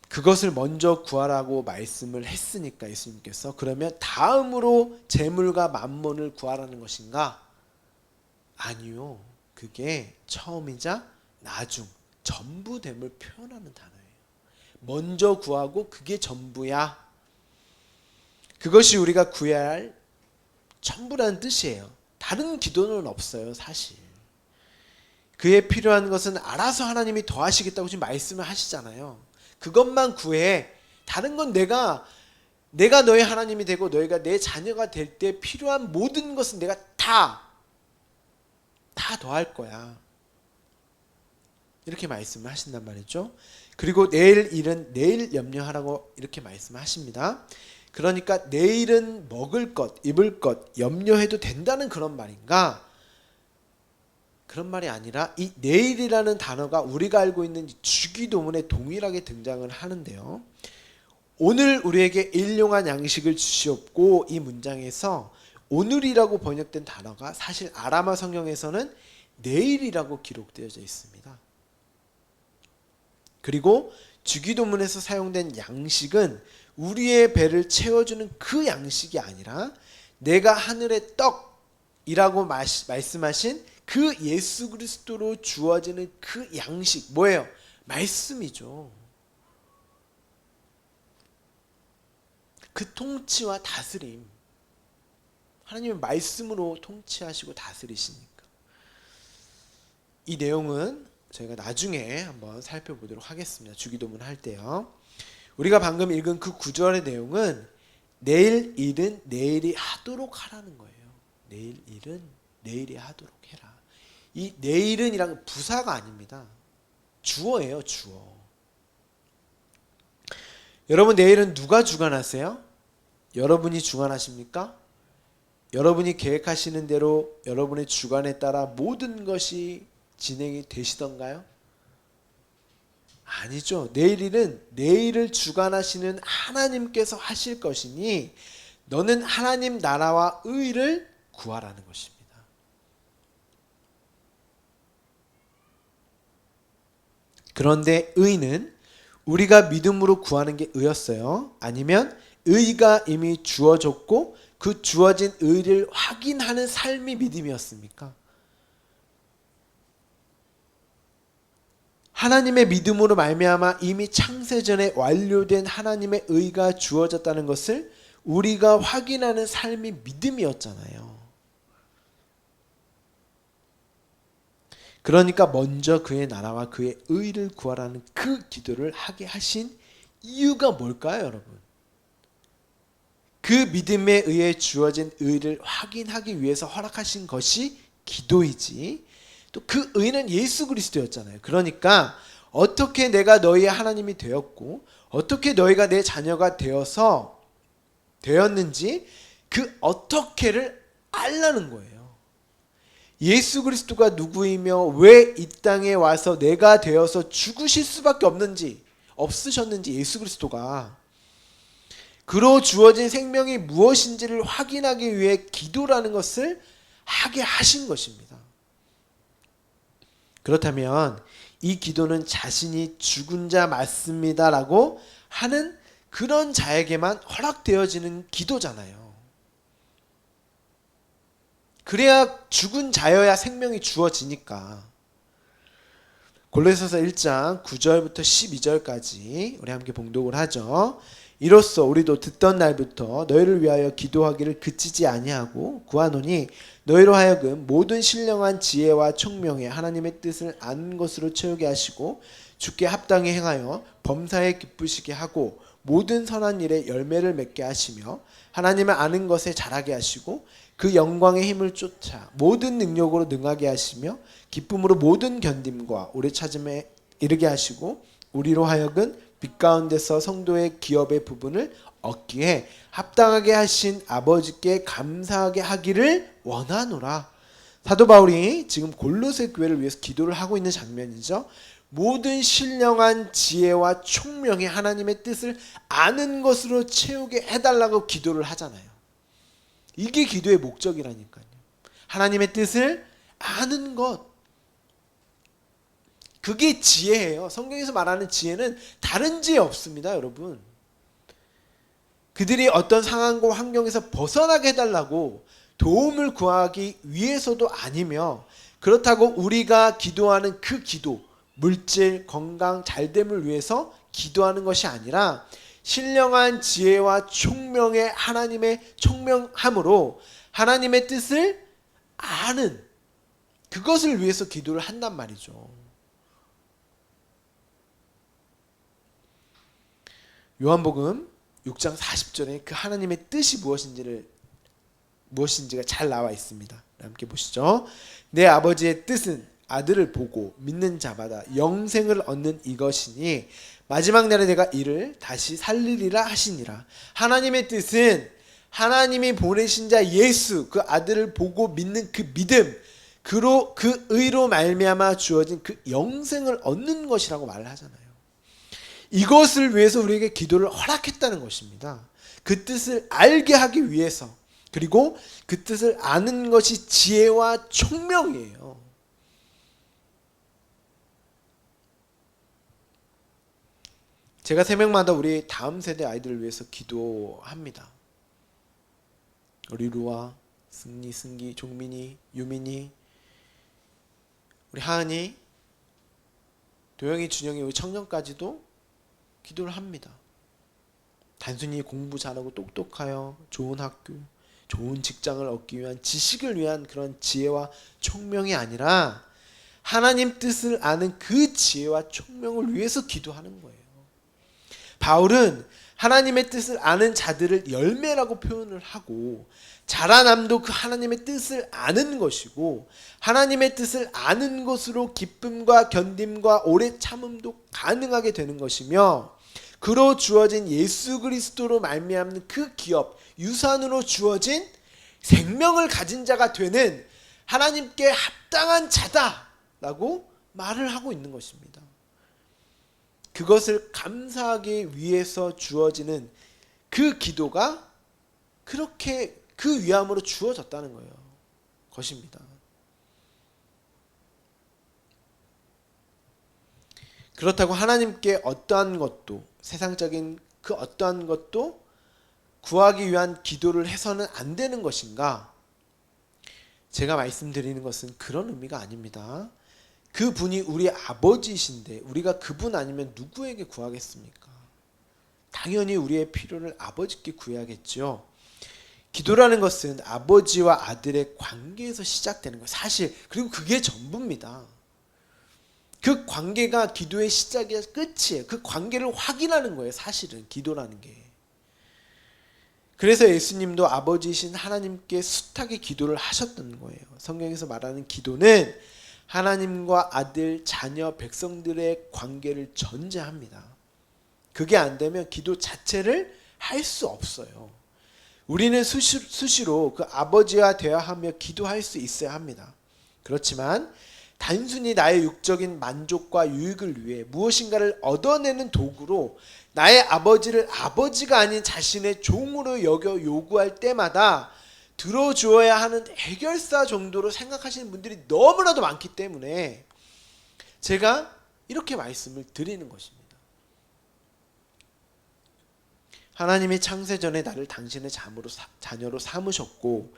그것을 먼저 구하라고 말씀을 했으니까 예수님께서, 그러면 다음으로 재물과 만몬을 구하라는 것인가? 아니요. 그게 처음이자 나중, 전부됨을 표현하는 단어예요. 먼저 구하고 그게 전부야. 그것이 우리가 구해야 할 전부라는 뜻이에요. 다른 기도는 없어요, 사실. 그에 필요한 것은 알아서 하나님이 더하시겠다고 지금 말씀을 하시잖아요. 그것만 구해. 다른 건 내가 너의 하나님이 되고 너희가 내 자녀가 될 때 필요한 모든 것은 내가 다 더할 거야. 이렇게 말씀을 하신단 말이죠. 그리고 내일 일은 내일 염려하라고 이렇게 말씀하십니다. 그러니까 내일은 먹을 것, 입을 것 염려해도 된다는 그런 말인가? 그런 말이 아니라 이 내일이라는 단어가 우리가 알고 있는 주기도문에 동일하게 등장을 하는데요. 오늘 우리에게 일용할 양식을 주시옵고, 이 문장에서 오늘이라고 번역된 단어가 사실 아람어 성경에서는 내일이라고 기록되어져 있습니다. 그리고 주기도문에서 사용된 양식은 우리의 배를 채워주는 그 양식이 아니라 내가 하늘의 떡이라고 말씀하신 그 예수 그리스도로 주어지는 그 양식, 뭐예요? 말씀이죠. 그 통치와 다스림, 하나님은 말씀으로 통치하시고 다스리시니까. 이 내용은 저희가 나중에 한번 살펴보도록 하겠습니다. 주기도문 할 때요. 우리가 방금 읽은 그 구절의 내용은 내일 일은 내일이 하도록 하라는 거예요. 내일 일은 내일이 하도록 해라. 이 내일은이란 부사가 아닙니다. 주어예요, 주어. 여러분, 내일은 누가 주관하세요? 여러분이 주관하십니까? 여러분이 계획하시는 대로 여러분의 주관에 따라 모든 것이 진행이 되시던가요? 아니죠. 내일은 내일을 주관하시는 하나님께서 하실 것이니 너는 하나님 나라와 의를 구하라는 것입니다. 그런데 의는 우리가 믿음으로 구하는 게 의였어요? 아니면 의가 이미 주어졌고 그 주어진 의를 확인하는 삶이 믿음이었습니까? 하나님의 믿음으로 말미암아 이미 창세전에 완료된 하나님의 의가 주어졌다는 것을 우리가 확인하는 삶이 믿음이었잖아요. 그러니까 먼저 그의 나라와 그의 의를 구하라는 그 기도를 하게 하신 이유가 뭘까요, 여러분? 그 믿음에 의해 주어진 의를 확인하기 위해서 허락하신 것이 기도이지, 또 그 의는 예수 그리스도였잖아요. 그러니까 어떻게 내가 너희의 하나님이 되었고 어떻게 너희가 내 자녀가 되었는지 그 어떻게를 알라는 거예요. 예수 그리스도가 누구이며 왜 이 땅에 와서 내가 되어서 죽으실 수밖에 없으셨는지 예수 그리스도가 그로 주어진 생명이 무엇인지를 확인하기 위해 기도라는 것을 하게 하신 것입니다. 그렇다면 이 기도는 자신이 죽은 자 맞습니다라고 하는 그런 자에게만 허락되어지는 기도잖아요. 그래야 죽은 자여야 생명이 주어지니까. 골로새서 1장 9절부터 12절까지 우리 함께 봉독을 하죠. 이로써 우리도 듣던 날부터 너희를 위하여 기도하기를 그치지 아니하고 구하노니 너희로 하여금 모든 신령한 지혜와 총명에 하나님의 뜻을 아는 것으로 채우게 하시고 주께 합당히 행하여 범사에 기쁘시게 하고 모든 선한 일에 열매를 맺게 하시며 하나님을 아는 것에 자라게 하시고 그 영광의 힘을 쫓아 모든 능력으로 능하게 하시며 기쁨으로 모든 견딤과 오래 찾음에 이르게 하시고 우리로 하여금 빛 가운데서 성도의 기업의 부분을 얻기에 합당하게 하신 아버지께 감사하게 하기를 원하노라. 사도 바울이 지금 골로새 교회를 위해서 기도를 하고 있는 장면이죠. 모든 신령한 지혜와 총명이 하나님의 뜻을 아는 것으로 채우게 해달라고 기도를 하잖아요. 이게 기도의 목적이라니까요. 하나님의 뜻을 아는 것. 그게 지혜예요. 성경에서 말하는 지혜는 다른 지혜 없습니다, 여러분. 그들이 어떤 상황과 환경에서 벗어나게 해달라고 도움을 구하기 위해서도 아니며, 그렇다고 우리가 기도하는 그 기도, 물질, 건강, 잘됨을 위해서 기도하는 것이 아니라 신령한 지혜와 총명의 하나님의 총명함으로 하나님의 뜻을 아는 그것을 위해서 기도를 한단 말이죠. 요한복음 6장 40절에 그 하나님의 뜻이 무엇인지가 잘 나와 있습니다. 함께 보시죠. 내 아버지의 뜻은 아들을 보고 믿는 자마다 영생을 얻는 이것이니 마지막 날에 내가 이를 다시 살리리라 하시니라. 하나님의 뜻은 하나님이 보내신 자 예수 그 아들을 보고 믿는 그 믿음 그 의로 말미암아 주어진 그 영생을 얻는 것이라고 말을 하잖아요. 이것을 위해서 우리에게 기도를 허락했다는 것입니다. 그 뜻을 알게 하기 위해서, 그리고 그 뜻을 아는 것이 지혜와 총명이에요. 제가 새벽마다 우리 다음 세대 아이들을 위해서 기도합니다. 우리 루아, 승기, 종민이, 유민이, 우리 하은이, 도영이, 준영이, 우리 청년까지도 기도를 합니다. 단순히 공부 잘하고 똑똑하여 좋은 학교, 좋은 직장을 얻기 위한 지식을 위한 그런 지혜와 총명이 아니라 하나님 뜻을 아는 그 지혜와 총명을 위해서 기도하는 거예요. 바울은 하나님의 뜻을 아는 자들을 열매라고 표현을 하고, 자라남도 그 하나님의 뜻을 아는 것이고, 하나님의 뜻을 아는 것으로 기쁨과 견딤과 오래 참음도 가능하게 되는 것이며, 그로 주어진 예수 그리스도로 말미암는 그 기업, 유산으로 주어진 생명을 가진 자가 되는 하나님께 합당한 자다라고 말을 하고 있는 것입니다. 그것을 감사하기 위해서 주어지는 그 기도가 그렇게 그 위함으로 주어졌다는 거예요. 것입니다. 그렇다고 하나님께 어떠한 것도, 세상적인 그 어떠한 것도 구하기 위한 기도를 해서는 안 되는 것인가? 제가 말씀드리는 것은 그런 의미가 아닙니다. 그분이 우리 아버지이신데 우리가 그분 아니면 누구에게 구하겠습니까? 당연히 우리의 필요를 아버지께 구해야겠죠. 기도라는 것은 아버지와 아들의 관계에서 시작되는 거예요. 사실 그리고 그게 전부입니다. 그 관계가 기도의 시작이야 끝이에요. 그 관계를 확인하는 거예요. 사실은 기도라는 게. 그래서 예수님도 아버지이신 하나님께 숱하게 기도를 하셨던 거예요. 성경에서 말하는 기도는 하나님과 아들, 자녀, 백성들의 관계를 전제합니다. 그게 안 되면 기도 자체를 할 수 없어요. 우리는 수시로 그 아버지와 대화하며 기도할 수 있어야 합니다. 그렇지만 단순히 나의 육적인 만족과 유익을 위해 무엇인가를 얻어내는 도구로 나의 아버지를 아버지가 아닌 자신의 종으로 여겨 요구할 때마다 들어주어야 하는 해결사 정도로 생각하시는 분들이 너무나도 많기 때문에 제가 이렇게 말씀을 드리는 것입니다. 하나님이 창세전에 나를 당신의 자녀로 삼으셨고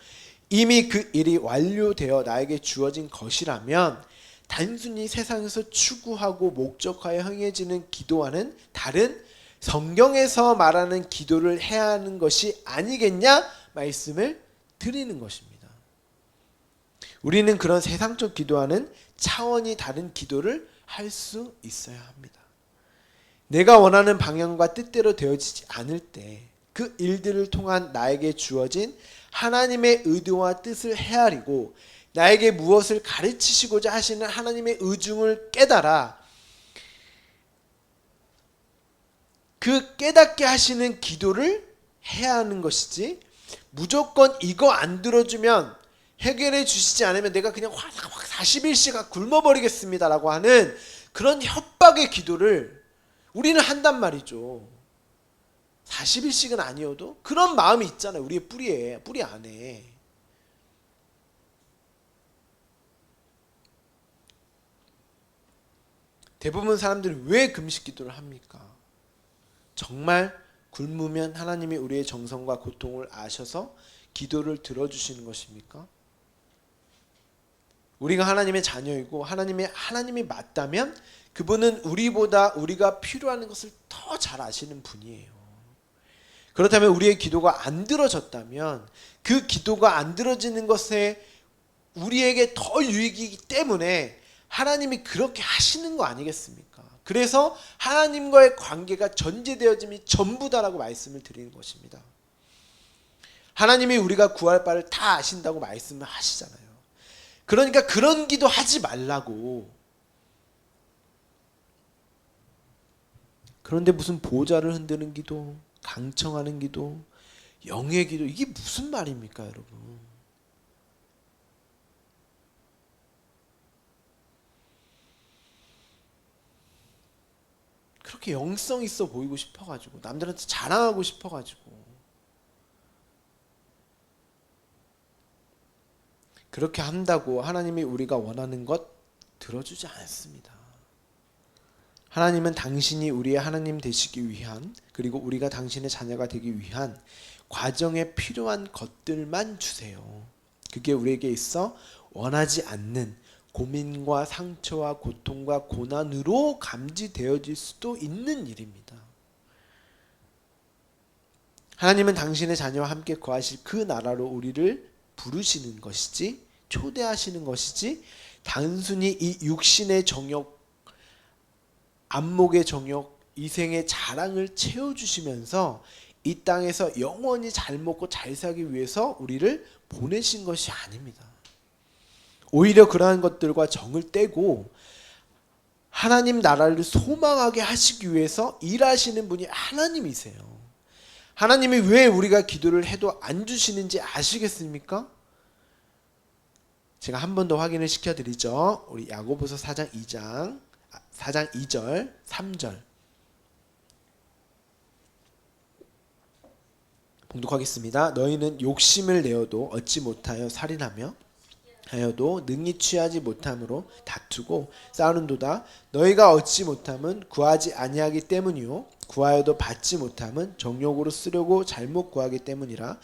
이미 그 일이 완료되어 나에게 주어진 것이라면 단순히 세상에서 추구하고 목적하여 행해지는 기도와는 다른 성경에서 말하는 기도를 해야 하는 것이 아니겠냐 말씀을 드리는 것입니다. 우리는 그런 세상적 기도와는 차원이 다른 기도를 할 수 있어야 합니다. 내가 원하는 방향과 뜻대로 되어지지 않을 때 그 일들을 통한 나에게 주어진 하나님의 의도와 뜻을 헤아리고 나에게 무엇을 가르치시고자 하시는 하나님의 의중을 깨달아 그 깨닫게 하시는 기도를 해야 하는 것이지, 무조건 이거 안 들어주면 해결해 주시지 않으면 내가 그냥 확 40일씩 굶어버리겠습니다라고 하는 그런 협박의 기도를 우리는 한단 말이죠. 40일씩은 아니어도 그런 마음이 있잖아요. 우리의 뿌리 안에. 대부분 사람들이 왜 금식 기도를 합니까? 정말 굶으면 하나님이 우리의 정성과 고통을 아셔서 기도를 들어주시는 것입니까? 우리가 하나님의 자녀이고 하나님이 맞다면 그분은 우리보다 우리가 필요한 것을 더 잘 아시는 분이에요. 그렇다면 우리의 기도가 안 들어졌다면 그 기도가 안 들어지는 것에 우리에게 더 유익이기 때문에 하나님이 그렇게 하시는 거 아니겠습니까? 그래서 하나님과의 관계가 전제되어짐이 전부다라고 말씀을 드리는 것입니다. 하나님이 우리가 구할 바를 다 아신다고 말씀을 하시잖아요. 그러니까 그런 기도 하지 말라고. 그런데 무슨 보좌를 흔드는 기도, 강청하는 기도, 영의 기도, 이게 무슨 말입니까, 여러분? 그렇게 영성 있어 보이고 싶어가지고, 남들한테 자랑하고 싶어가지고, 그렇게 한다고 하나님이 우리가 원하는 것 들어주지 않습니다. 하나님은 당신이 우리의 하나님 되시기 위한, 그리고 우리가 당신의 자녀가 되기 위한 과정에 필요한 것들만 주세요. 그게 우리에게 있어 원하지 않는 고민과 상처와 고통과 고난으로 감지되어질 수도 있는 일입니다. 하나님은 당신의 자녀와 함께 거하실 그 나라로 우리를 부르시는 것이지, 초대하시는 것이지, 단순히 이 육신의 정욕, 안목의 정욕, 이생의 자랑을 채워주시면서 이 땅에서 영원히 잘 먹고 잘 살기 위해서 우리를 보내신 것이 아닙니다. 오히려 그러한 것들과 정을 떼고 하나님 나라를 소망하게 하시기 위해서 일하시는 분이 하나님이세요. 하나님이 왜 우리가 기도를 해도 안 주시는지 아시겠습니까? 제가 한 번 더 확인을 시켜드리죠. 우리 야고보서 4장 2절 3절 봉독하겠습니다. 너희는 욕심을 내어도 얻지 못하여 살인하며 하여도 능히 취하지 못함으로 다투고 싸우는도다. 너희가 얻지 못함은 구하지 아니하기 때문이요 구하여도 받지 못함은 정욕으로 쓰려고 잘못 구하기 때문이라.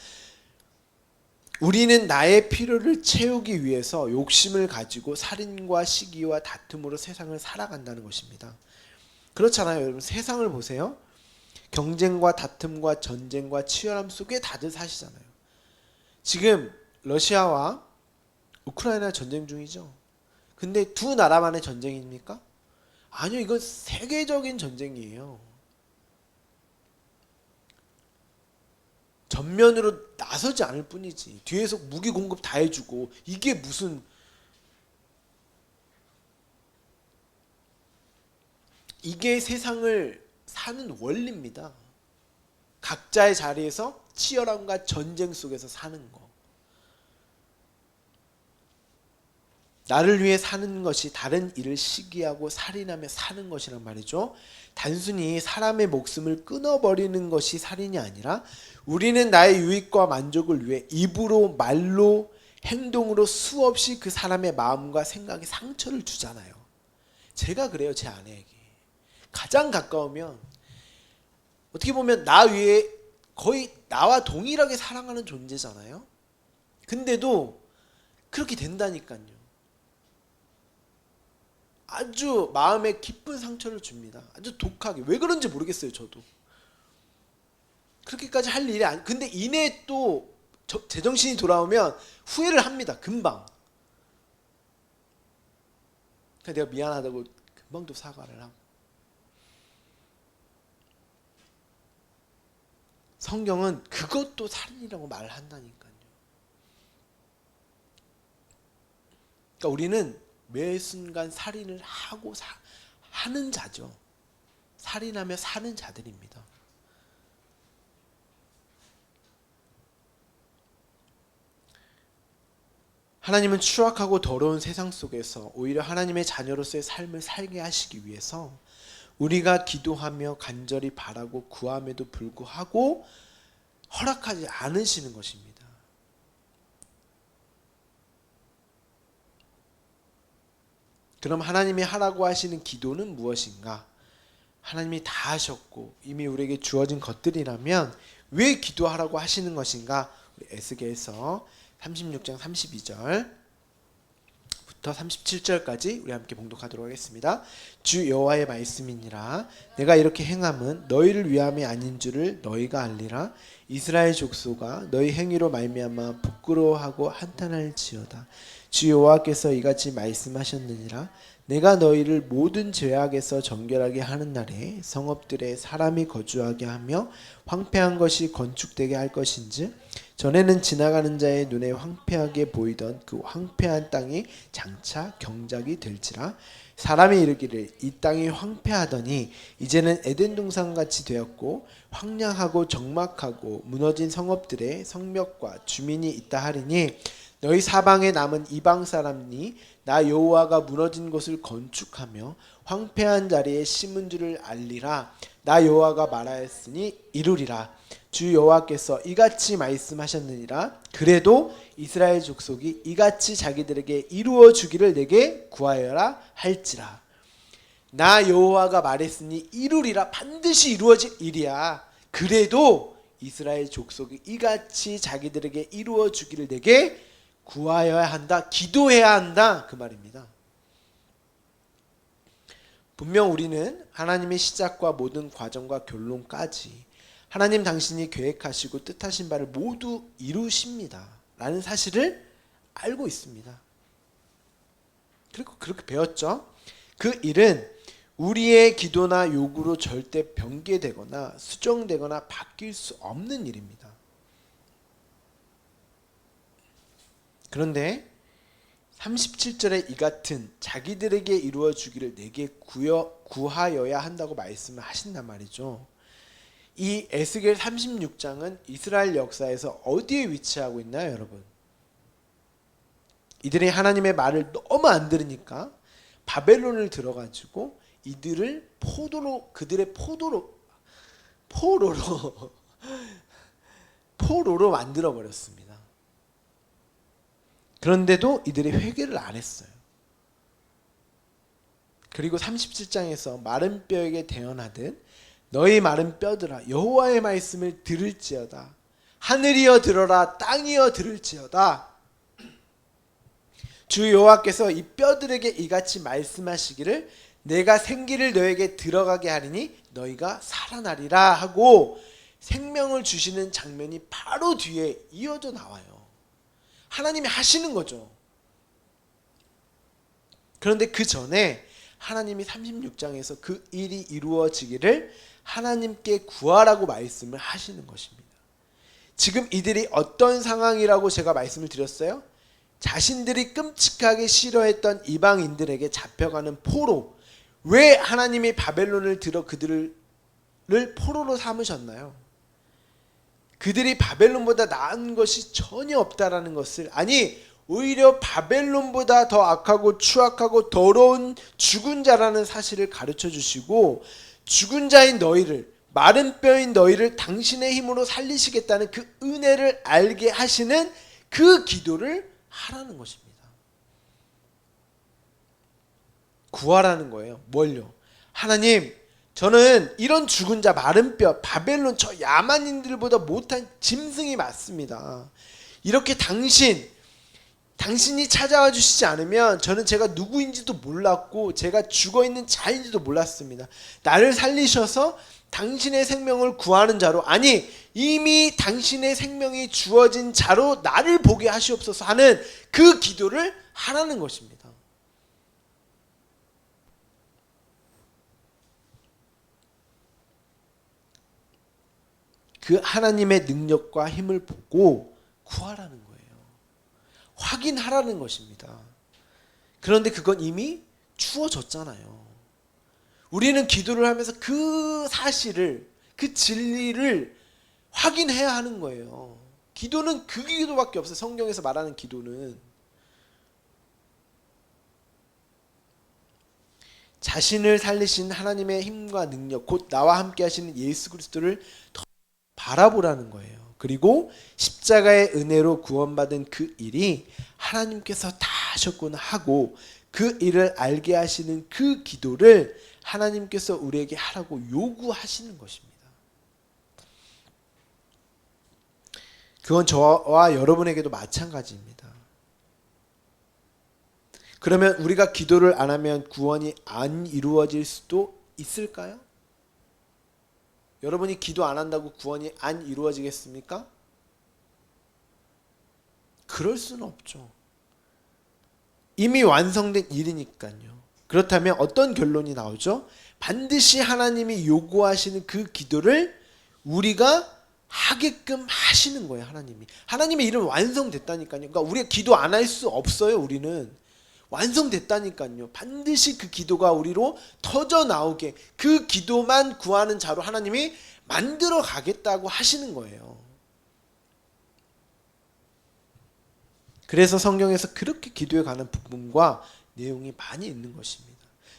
우리는 나의 필요를 채우기 위해서 욕심을 가지고 살인과 시기와 다툼으로 세상을 살아간다는 것입니다. 그렇잖아요. 여러분, 세상을 보세요. 경쟁과 다툼과 전쟁과 치열함 속에 다들 사시잖아요. 지금 러시아와 우크라이나 전쟁 중이죠. 근데 두 나라만의 전쟁입니까? 아니요, 이건 세계적인 전쟁이에요. 전면으로 나서지 않을 뿐이지, 뒤에서 무기 공급 다 해주고, 이게 무슨, 이게 세상을 사는 원리입니다. 각자의 자리에서 치열함과 전쟁 속에서 사는 거. 나를 위해 사는 것이 다른 일을 시기하고 살인하며 사는 것이란 말이죠. 단순히 사람의 목숨을 끊어버리는 것이 살인이 아니라 우리는 나의 유익과 만족을 위해 입으로, 말로, 행동으로 수없이 그 사람의 마음과 생각에 상처를 주잖아요. 제가 그래요. 제 아내에게 가장 가까우면 어떻게 보면 나 위에 거의 나와 동일하게 사랑하는 존재잖아요. 근데도 그렇게 된다니까요. 아주 마음에 깊은 상처를 줍니다. 아주 독하게. 왜 그런지 모르겠어요. 저도 그렇게까지 할 일이 아니. 근데 이내 또 제정신이 돌아오면 후회를 합니다. 금방. 그러니까 내가 미안하다고 금방 또 사과를 하고. 성경은 그것도 살인이라고 말을 한다니까요. 그러니까 우리는 매 순간 살인을 하고 하는 자죠. 살인하며 사는 자들입니다. 하나님은 추악하고 더러운 세상 속에서 오히려 하나님의 자녀로서의 삶을 살게 하시기 위해서 우리가 기도하며 간절히 바라고 구함에도 불구하고 허락하지 않으시는 것입니다. 그럼 하나님이 하라고 하시는 기도는 무엇인가? 하나님이 다 하셨고 이미 우리에게 주어진 것들이라면 왜 기도하라고 하시는 것인가? 우리 에스겔서 36장 32절부터 1절부터 37절까지 우리 함께 봉독하도록 하겠습니다. 주 여호와의 말씀이니라. 내가 이렇게 행함은 너희를 위함이 아닌 줄을 너희가 알리라. 이스라엘 족속아 너희 행위로 말미암아 부끄러워하고 한탄할지어다. 주 여호와께서 이같이 말씀하셨느니라. 내가 너희를 모든 죄악에서 정결하게 하는 날에 성읍들에 사람이 거주하게 하며 황폐한 것이 건축되게 할 것인즉 전에는 지나가는 자의 눈에 황폐하게 보이던 그 황폐한 땅이 장차 경작이 될지라. 사람이 이르기를 이 땅이 황폐하더니 이제는 에덴 동산같이 되었고 황량하고 적막하고 무너진 성읍들의 성벽과 주민이 있다 하리니 너희 사방에 남은 이방 사람이 나 여호와가 무너진 곳을 건축하며 황폐한 자리에 심은 줄을 알리라. 나 여호와가 말하였으니 이루리라. 주 여호와께서 이같이 말씀하셨느니라. 그래도 이스라엘 족속이 이같이 자기들에게 이루어 주기를 내게 구하여라 할지라. 나 여호와가 말했으니 이루리라. 반드시 이루어질 일이야. 그래도 이스라엘 족속이 이같이 자기들에게 이루어 주기를 내게 구하여야 한다. 기도해야 한다. 그 말입니다. 분명 우리는 하나님의 시작과 모든 과정과 결론까지 하나님 당신이 계획하시고 뜻하신 바를 모두 이루십니다 라는 사실을 알고 있습니다. 그리고 그렇게 배웠죠. 그 일은 우리의 기도나 요구로 절대 변개되거나 수정되거나 바뀔 수 없는 일입니다. 그런데 37절에 이 같은 자기들에게 이루어 주기를 내게 구하여야 한다고 말씀을 하신단 말이죠. 이 에스겔 36장은 이스라엘 역사에서 어디에 위치하고 있나요, 여러분? 이들이 하나님의 말을 너무 안 들으니까 바벨론을 들어가지고 이들을 그들의 포로로 만들어 버렸습니다. 그런데도 이들이 회개를 안 했어요. 그리고 37장에서 마른 뼈에게 대언하듯 너희 마른 뼈들아 여호와의 말씀을 들을지어다. 하늘이여 들어라 땅이여 들을지어다. 주 여호와께서 이 뼈들에게 이같이 말씀하시기를 내가 생기를 너에게 들어가게 하리니 너희가 살아나리라 하고 생명을 주시는 장면이 바로 뒤에 이어져 나와요. 하나님이 하시는 거죠. 그런데 그 전에 하나님이 36장에서 그 일이 이루어지기를 하나님께 구하라고 말씀을 하시는 것입니다. 지금 이들이 어떤 상황이라고 제가 말씀을 드렸어요? 자신들이 끔찍하게 싫어했던 이방인들에게 잡혀가는 포로. 왜 하나님이 바벨론을 들어 그들을 포로로 삼으셨나요? 그들이 바벨론보다 나은 것이 전혀 없다라는 것을, 아니 오히려 바벨론보다 더 악하고 추악하고 더러운 죽은 자라는 사실을 가르쳐 주시고 죽은 자인 너희를, 마른 뼈인 너희를 당신의 힘으로 살리시겠다는 그 은혜를 알게 하시는 그 기도를 하라는 것입니다. 구하라는 거예요. 뭘요? 하나님, 저는 이런 죽은 자, 마른 뼈, 바벨론 저 야만인들보다 못한 짐승이 맞습니다. 이렇게 당신이 찾아와 주시지 않으면 저는 제가 누구인지도 몰랐고 제가 죽어있는 자인지도 몰랐습니다. 나를 살리셔서 당신의 생명을 구하는 자로, 아니 이미 당신의 생명이 주어진 자로 나를 보게 하시옵소서 하는 그 기도를 하라는 것입니다. 그 하나님의 능력과 힘을 보고 구하라는 거예요. 확인하라는 것입니다. 그런데 그건 이미 주어졌잖아요. 우리는 기도를 하면서 그 사실을, 그 진리를 확인해야 하는 거예요. 기도는 그 기도밖에 없어요. 성경에서 말하는 기도는 자신을 살리신 하나님의 힘과 능력, 곧 나와 함께 하시는 예수 그리스도를 더 바라보라는 거예요. 그리고 십자가의 은혜로 구원받은 그 일이 하나님께서 다 하셨구나 하고 그 일을 알게 하시는 그 기도를 하나님께서 우리에게 하라고 요구하시는 것입니다. 그건 저와 여러분에게도 마찬가지입니다. 그러면 우리가 기도를 안 하면 구원이 안 이루어질 수도 있을까요? 여러분이 기도 안 한다고 구원이 안 이루어지겠습니까? 그럴 수는 없죠. 이미 완성된 일이니까요. 그렇다면 어떤 결론이 나오죠? 반드시 하나님이 요구하시는 그 기도를 우리가 하게끔 하시는 거예요. 하나님의 일은 완성됐다니까요. 그러니까 우리가 기도 안 할 수 없어요. 우리는 완성됐다니까요. 반드시 그 기도가 우리로 터져 나오게, 그 기도만 구하는 자로 하나님이 만들어 가겠다고 하시는 거예요. 그래서 성경에서 그렇게 기도에 관한 부분과 내용이 많이 있는 것입니다.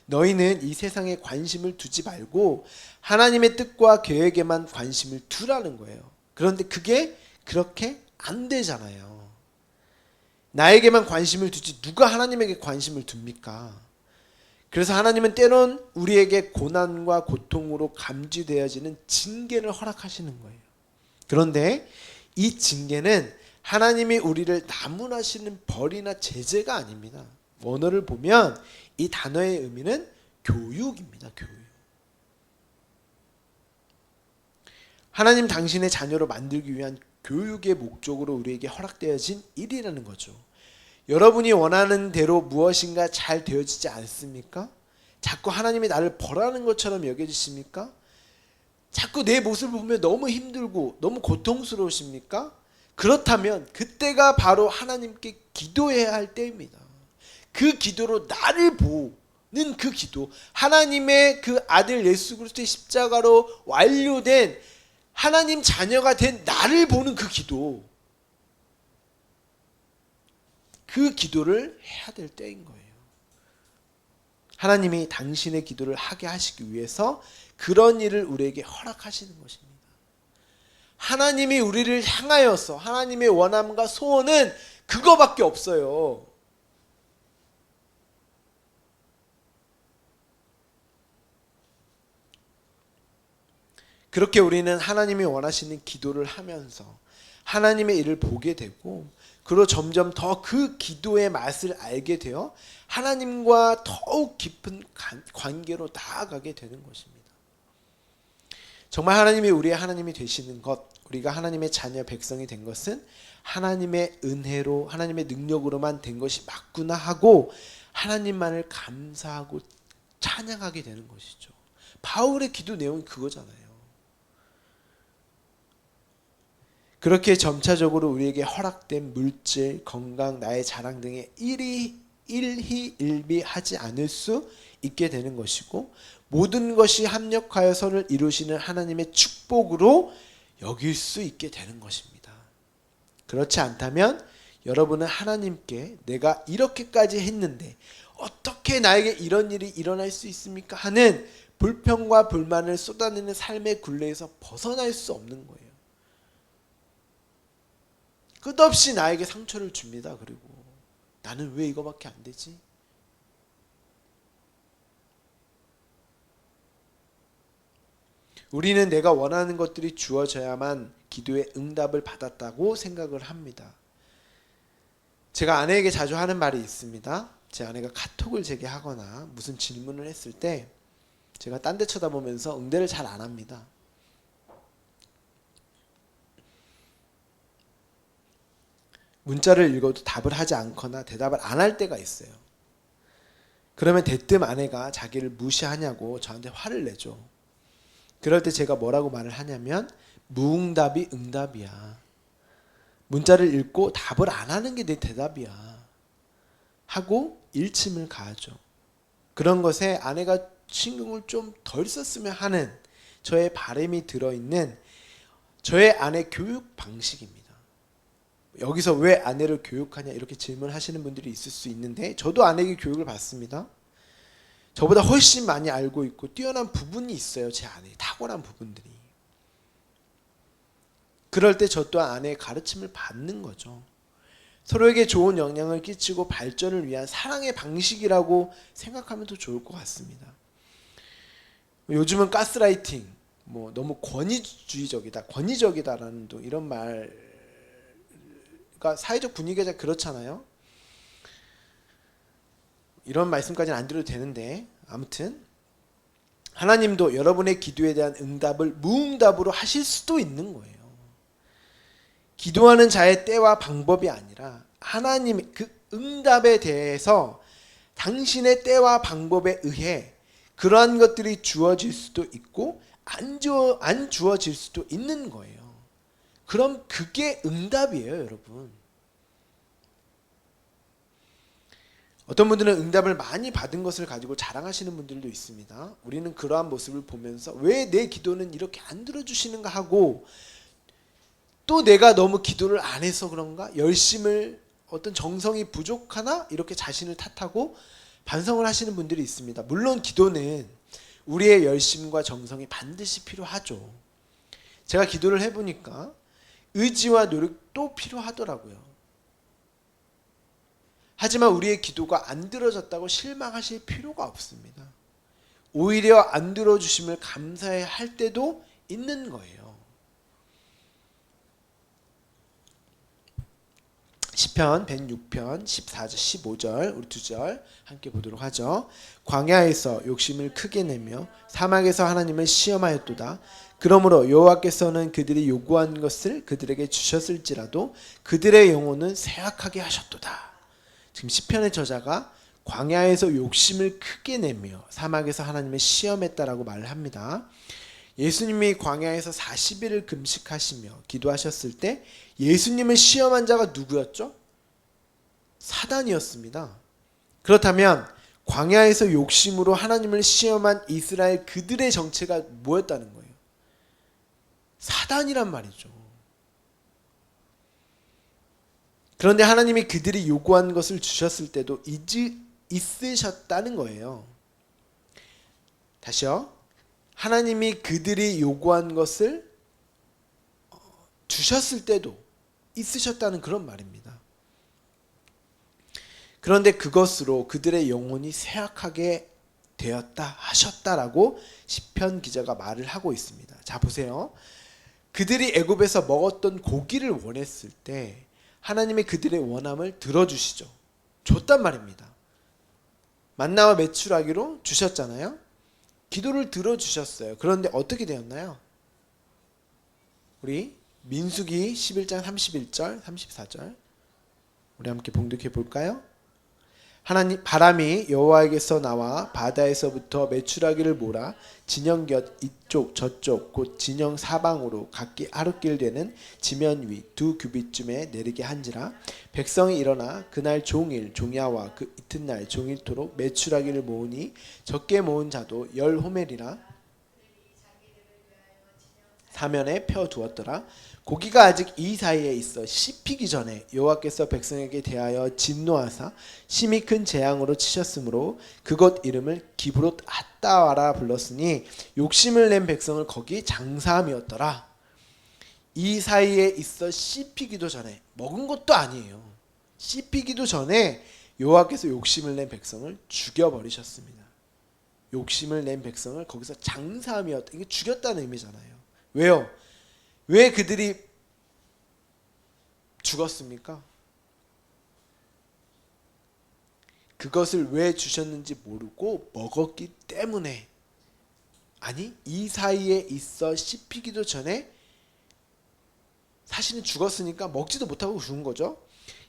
너희는 이 세상에 관심을 두지 말고 하나님의 뜻과 계획에만 관심을 두라는 거예요. 그런데 그게 그렇게 안 되잖아요. 나에게만 관심을 두지 누가 하나님에게 관심을 둡니까? 그래서 하나님은 때론 우리에게 고난과 고통으로 감지되어지는 징계를 허락하시는 거예요. 그런데 이 징계는 하나님이 우리를 나무라시는 벌이나 제재가 아닙니다. 원어를 보면 이 단어의 의미는 교육입니다. 교육. 하나님 당신의 자녀로 만들기 위한 교육의 목적으로 우리에게 허락되어진 일이라는 거죠. 여러분이 원하는 대로 무엇인가 잘 되어지지 않습니까? 자꾸 하나님이 나를 벌하는 것처럼 여겨지십니까? 자꾸 내 모습을 보면 너무 힘들고 너무 고통스러우십니까? 그렇다면 그때가 바로 하나님께 기도해야 할 때입니다. 그 기도로 나를 보는 그 기도, 하나님의 그 아들 예수 그리스도의 십자가로 완료된 하나님 자녀가 된 나를 보는 그 기도, 그 기도를 해야 될 때인 거예요. 하나님이 당신의 기도를 하게 하시기 위해서 그런 일을 우리에게 허락하시는 것입니다. 하나님이 우리를 향하여서 하나님의 원함과 소원은 그거밖에 없어요. 그렇게 우리는 하나님이 원하시는 기도를 하면서 하나님의 일을 보게 되고, 그리고 점점 더 그 기도의 맛을 알게 되어 하나님과 더욱 깊은 관계로 나아가게 되는 것입니다. 정말 하나님이 우리의 하나님이 되시는 것, 우리가 하나님의 자녀 백성이 된 것은 하나님의 은혜로, 하나님의 능력으로만 된 것이 맞구나 하고 하나님만을 감사하고 찬양하게 되는 것이죠. 바울의 기도 내용이 그거잖아요. 그렇게 점차적으로 우리에게 허락된 물질, 건강, 나의 자랑 등에 일희일비하지 않을 수 있게 되는 것이고, 모든 것이 합력하여 서를 이루시는 하나님의 축복으로 여길 수 있게 되는 것입니다. 그렇지 않다면 여러분은 하나님께 내가 이렇게까지 했는데 어떻게 나에게 이런 일이 일어날 수 있습니까? 하는 불평과 불만을 쏟아내는 삶의 굴레에서 벗어날 수 없는 거예요. 끝없이 나에게 상처를 줍니다. 그리고 나는 왜 이거밖에 안 되지? 우리는 내가 원하는 것들이 주어져야만 기도의 응답을 받았다고 생각을 합니다. 제가 아내에게 자주 하는 말이 있습니다. 제 아내가 카톡을 제게 하거나 무슨 질문을 했을 때 제가 딴 데 쳐다보면서 응대를 잘 안 합니다. 문자를 읽어도 답을 하지 않거나 대답을 안 할 때가 있어요. 그러면 대뜸 아내가 자기를 무시하냐고 저한테 화를 내죠. 그럴 때 제가 뭐라고 말을 하냐면, 무응답이 응답이야. 문자를 읽고 답을 안 하는 게 내 대답이야 하고 일침을 가하죠. 그런 것에 아내가 신경을 좀 덜 썼으면 하는 저의 바람이 들어있는 저의 아내 교육 방식입니다. 여기서 왜 아내를 교육하냐 이렇게 질문하시는 분들이 있을 수 있는데, 저도 아내에게 교육을 받습니다. 저보다 훨씬 많이 알고 있고 뛰어난 부분이 있어요. 제 안에 탁월한 부분들이. 그럴 때 저 또한 아내의 가르침을 받는 거죠. 서로에게 좋은 영향을 끼치고 발전을 위한 사랑의 방식이라고 생각하면 더 좋을 것 같습니다. 요즘은 가스라이팅, 너무 권위적이다라는 또 이런 말가 사회적 분위기가 그렇잖아요. 이런 말씀까지는 안 드려도 되는데 아무튼 하나님도 여러분의 기도에 대한 응답을 무응답으로 하실 수도 있는 거예요. 기도하는 자의 때와 방법이 아니라 하나님의 그 응답에 대해서 당신의 때와 방법에 의해 그러한 것들이 주어질 수도 있고 안 주어질 수도 있는 거예요. 그럼 그게 응답이에요, 여러분. 어떤 분들은 응답을 많이 받은 것을 가지고 자랑하시는 분들도 있습니다. 우리는 그러한 모습을 보면서 왜 내 기도는 이렇게 안 들어주시는가 하고 또 내가 너무 기도를 안 해서 그런가? 열심을 어떤 정성이 부족하나? 이렇게 자신을 탓하고 반성을 하시는 분들이 있습니다. 물론 기도는 우리의 열심과 정성이 반드시 필요하죠. 제가 기도를 해보니까 의지와 노력도 필요하더라고요. 하지만 우리의 기도가 안 들어졌다고 실망하실 필요가 없습니다. 오히려 안 들어주심을 감사해야 할 때도 있는 거예요. 시편 106편 14절 15절 우리 2절 함께 보도록 하죠. 광야에서 욕심을 크게 내며 사막에서 하나님을 시험하였도다. 그러므로 여호와께서는 그들이 요구한 것을 그들에게 주셨을지라도 그들의 영혼은 쇠약하게 하셨도다. 지금 시편의 저자가 광야에서 욕심을 크게 내며 사막에서 하나님을 시험했다라고 말을 합니다. 예수님이 광야에서 40일을 금식하시며 기도하셨을 때 예수님을 시험한 자가 누구였죠? 사단이었습니다. 그렇다면 광야에서 욕심으로 하나님을 시험한 이스라엘 그들의 정체가 뭐였다는 거예요? 사단이란 말이죠. 그런데 하나님이 그들이 요구한 것을 주셨을 때도 있으셨다는 거예요. 다시요. 하나님이 그들이 요구한 것을 주셨을 때도 있으셨다는 그런 말입니다. 그런데 그것으로 그들의 영혼이 쇠약하게 되었다 하셨다라고 시편 기자가 말을 하고 있습니다. 자 보세요. 그들이 애굽에서 먹었던 고기를 원했을 때 하나님이 그들의 원함을 들어주시죠. 줬단 말입니다. 만나와 메추라기로 주셨잖아요. 기도를 들어주셨어요. 그런데 어떻게 되었나요? 우리 민수기 11장 31절 34절 우리 함께 봉독해 볼까요? 하나님 바람이 여호와에게서 나와 바다에서부터 메추라기를 몰아 진영 곁 이쪽 저쪽 곧 진영 사방으로 각기 하루길 되는 지면 위 2규빗쯤에 내리게 한지라. 백성이 일어나 그날 종일 종야와 그 이튿날 종일토록 메추라기를 모으니 적게 모은 자도 10호멜이라 사면에 펴 두었더라. 고기가 아직 이 사이에 있어 씹히기 전에 여호와께서 백성에게 대하여 진노하사 심히 큰 재앙으로 치셨으므로 그곳 이름을 기브롯 핫다와라 불렀으니 욕심을 낸 백성을 거기 장사함이었더라. 이 사이에 있어 씹히기도 전에, 먹은 것도 아니에요. 씹히기도 전에 여호와께서 욕심을 낸 백성을 죽여버리셨습니다. 욕심을 낸 백성을 거기서 장사함이었다. 이게 죽였다는 의미잖아요. 왜요? 왜 그들이 죽었습니까? 그것을 왜 주셨는지 모르고 먹었기 때문에. 아니, 이 사이에 있어 씹히기도 전에 사실은 죽었으니까 먹지도 못하고 죽은 거죠.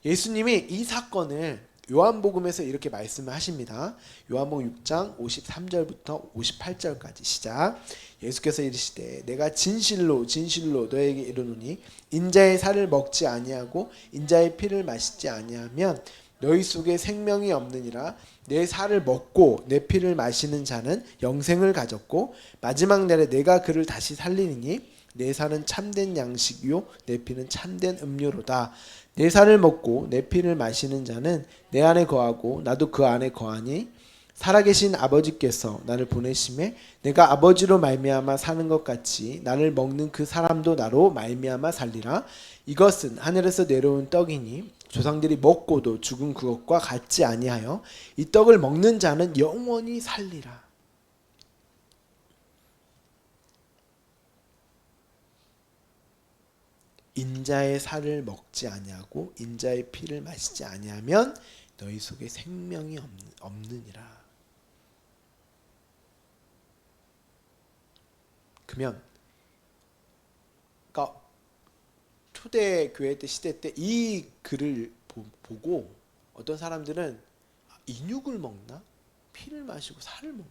예수님이 이 사건을 요한복음에서 이렇게 말씀을 하십니다. 요한복음 6장 53절부터 58절까지 시작. 예수께서 이르시되 내가 진실로 진실로 너에게 이르노니 인자의 살을 먹지 아니하고 인자의 피를 마시지 아니하면 너희 속에 생명이 없느니라. 내 살을 먹고 내 피를 마시는 자는 영생을 가졌고 마지막 날에 내가 그를 다시 살리니 내 살은 참된 양식이요 내 피는 참된 음료로다. 내 살을 먹고 내 피를 마시는 자는 내 안에 거하고 나도 그 안에 거하니 살아계신 아버지께서 나를 보내심에 내가 아버지로 말미암아 사는 것 같이 나를 먹는 그 사람도 나로 말미암아 살리라. 이것은 하늘에서 내려온 떡이니 조상들이 먹고도 죽은 그것과 같지 아니하여 이 떡을 먹는 자는 영원히 살리라. 인자의 살을 먹지 아니하고 인자의 피를 마시지 아니하면 너희 속에 생명이 없느니라. 그러면 그러니까 초대교회 때 시대 때 이 글을 보고 어떤 사람들은 인육을 먹나? 피를 마시고 살을 먹나?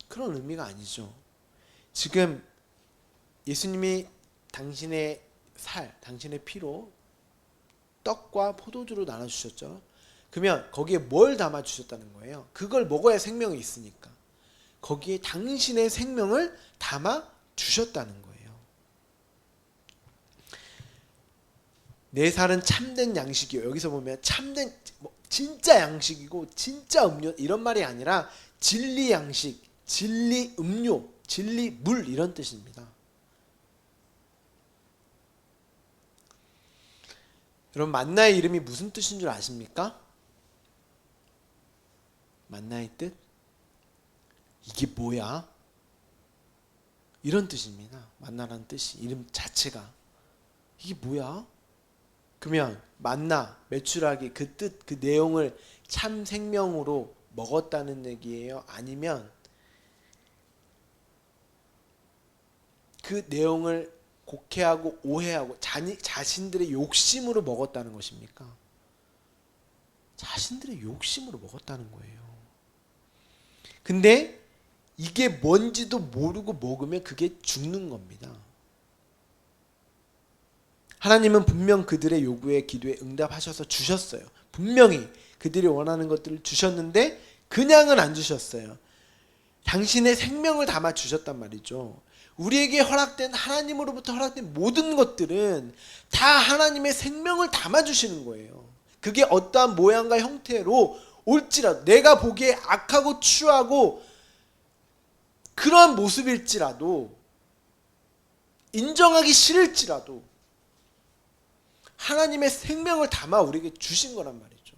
그런 의미가 아니죠. 지금 예수님이 당신의 당신의 피로 떡과 포도주로 나눠주셨죠. 그러면 거기에 뭘 담아주셨다는 거예요? 그걸 먹어야 생명이 있으니까. 거기에 당신의 생명을 담아주셨다는 거예요. 내 살은 참된 양식이요. 여기서 보면 참된 진짜 양식이고 진짜 음료 이런 말이 아니라 진리 양식, 진리 음료, 진리 물 이런 뜻입니다. 여러분 만나의 이름이 무슨 뜻인 줄 아십니까? 만나의 뜻? 이게 뭐야? 이런 뜻입니다. 만나라는 뜻이 이름 자체가 이게 뭐야? 그러면 만나, 메추라기 그 뜻, 그 내용을 참 생명으로 먹었다는 얘기예요? 아니면 그 내용을 곡해하고 오해하고 자신들의 욕심으로 먹었다는 것입니까? 자신들의 욕심으로 먹었다는 거예요. 근데 이게 뭔지도 모르고 먹으면 그게 죽는 겁니다. 하나님은 분명 그들의 요구에 기도에 응답하셔서 주셨어요. 분명히 그들이 원하는 것들을 주셨는데 그냥은 안 주셨어요. 당신의 생명을 담아 주셨단 말이죠. 우리에게 허락된 하나님으로부터 허락된 모든 것들은 다 하나님의 생명을 담아 주시는 거예요. 그게 어떠한 모양과 형태로 올지라도 내가 보기에 악하고 추하고 그러한 모습일지라도 인정하기 싫을지라도 하나님의 생명을 담아 우리에게 주신 거란 말이죠.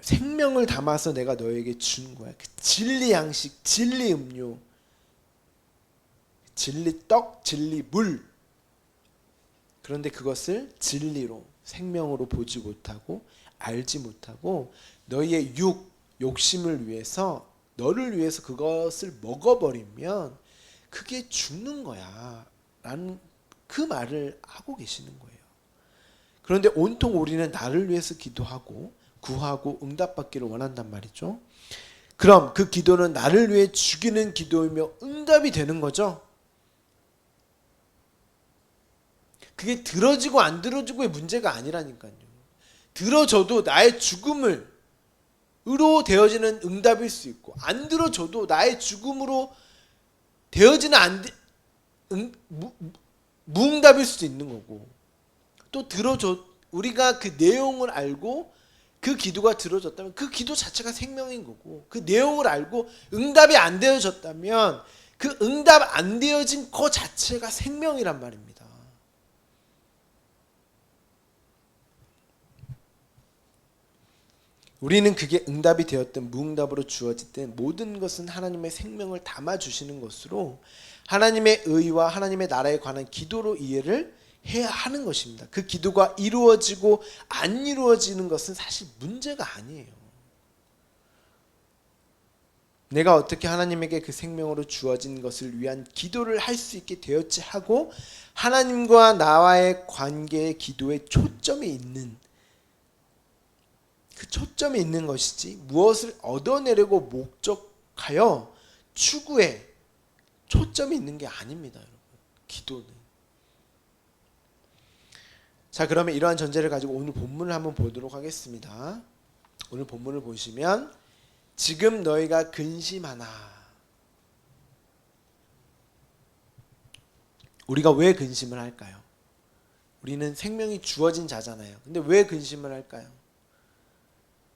생명을 담아서 내가 너에게 준 거야. 그 진리 양식, 진리 음료, 진리 떡, 진리 물. 그런데 그것을 진리로, 생명으로 보지 못하고 알지 못하고 너희의 욕심을 위해서 너를 위해서 그것을 먹어버리면 그게 죽는 거야 라는 그 말을 하고 계시는 거예요. 그런데 온통 우리는 나를 위해서 기도하고 구하고 응답받기를 원한단 말이죠. 그럼 그 기도는 나를 위해 죽이는 기도이며 응답이 되는 거죠. 그게 들어지고 안 들어지고의 문제가 아니라니까요. 들어져도 나의 죽음으로 되어지는 응답일 수 있고 안 들어줘도 나의 죽음으로 되어지는 무응답일 수도 있는 거고 또 들어줘 우리가 그 내용을 알고 그 기도가 들어졌다면 그 기도 자체가 생명인 거고 그 내용을 알고 응답이 안 되어졌다면 그 응답 안 되어진 거 자체가 생명이란 말입니다. 우리는 그게 응답이 되었든 무응답으로 주어지든 모든 것은 하나님의 생명을 담아주시는 것으로 하나님의 의와 하나님의 나라에 관한 기도로 이해를 해야 하는 것입니다. 그 기도가 이루어지고 안 이루어지는 것은 사실 문제가 아니에요. 내가 어떻게 하나님에게 그 생명으로 주어진 것을 위한 기도를 할 수 있게 되었지 하고 하나님과 나와의 관계의 기도에 초점이 있는 그 초점이 있는 것이지 무엇을 얻어내려고 목적하여 추구에 초점이 있는 게 아닙니다. 여러분. 기도는. 자, 그러면 이러한 전제를 가지고 오늘 본문을 한번 보도록 하겠습니다. 오늘 본문을 보시면 지금 너희가 근심하나. 우리가 왜 근심을 할까요? 우리는 생명이 주어진 자잖아요. 근데 왜 근심을 할까요?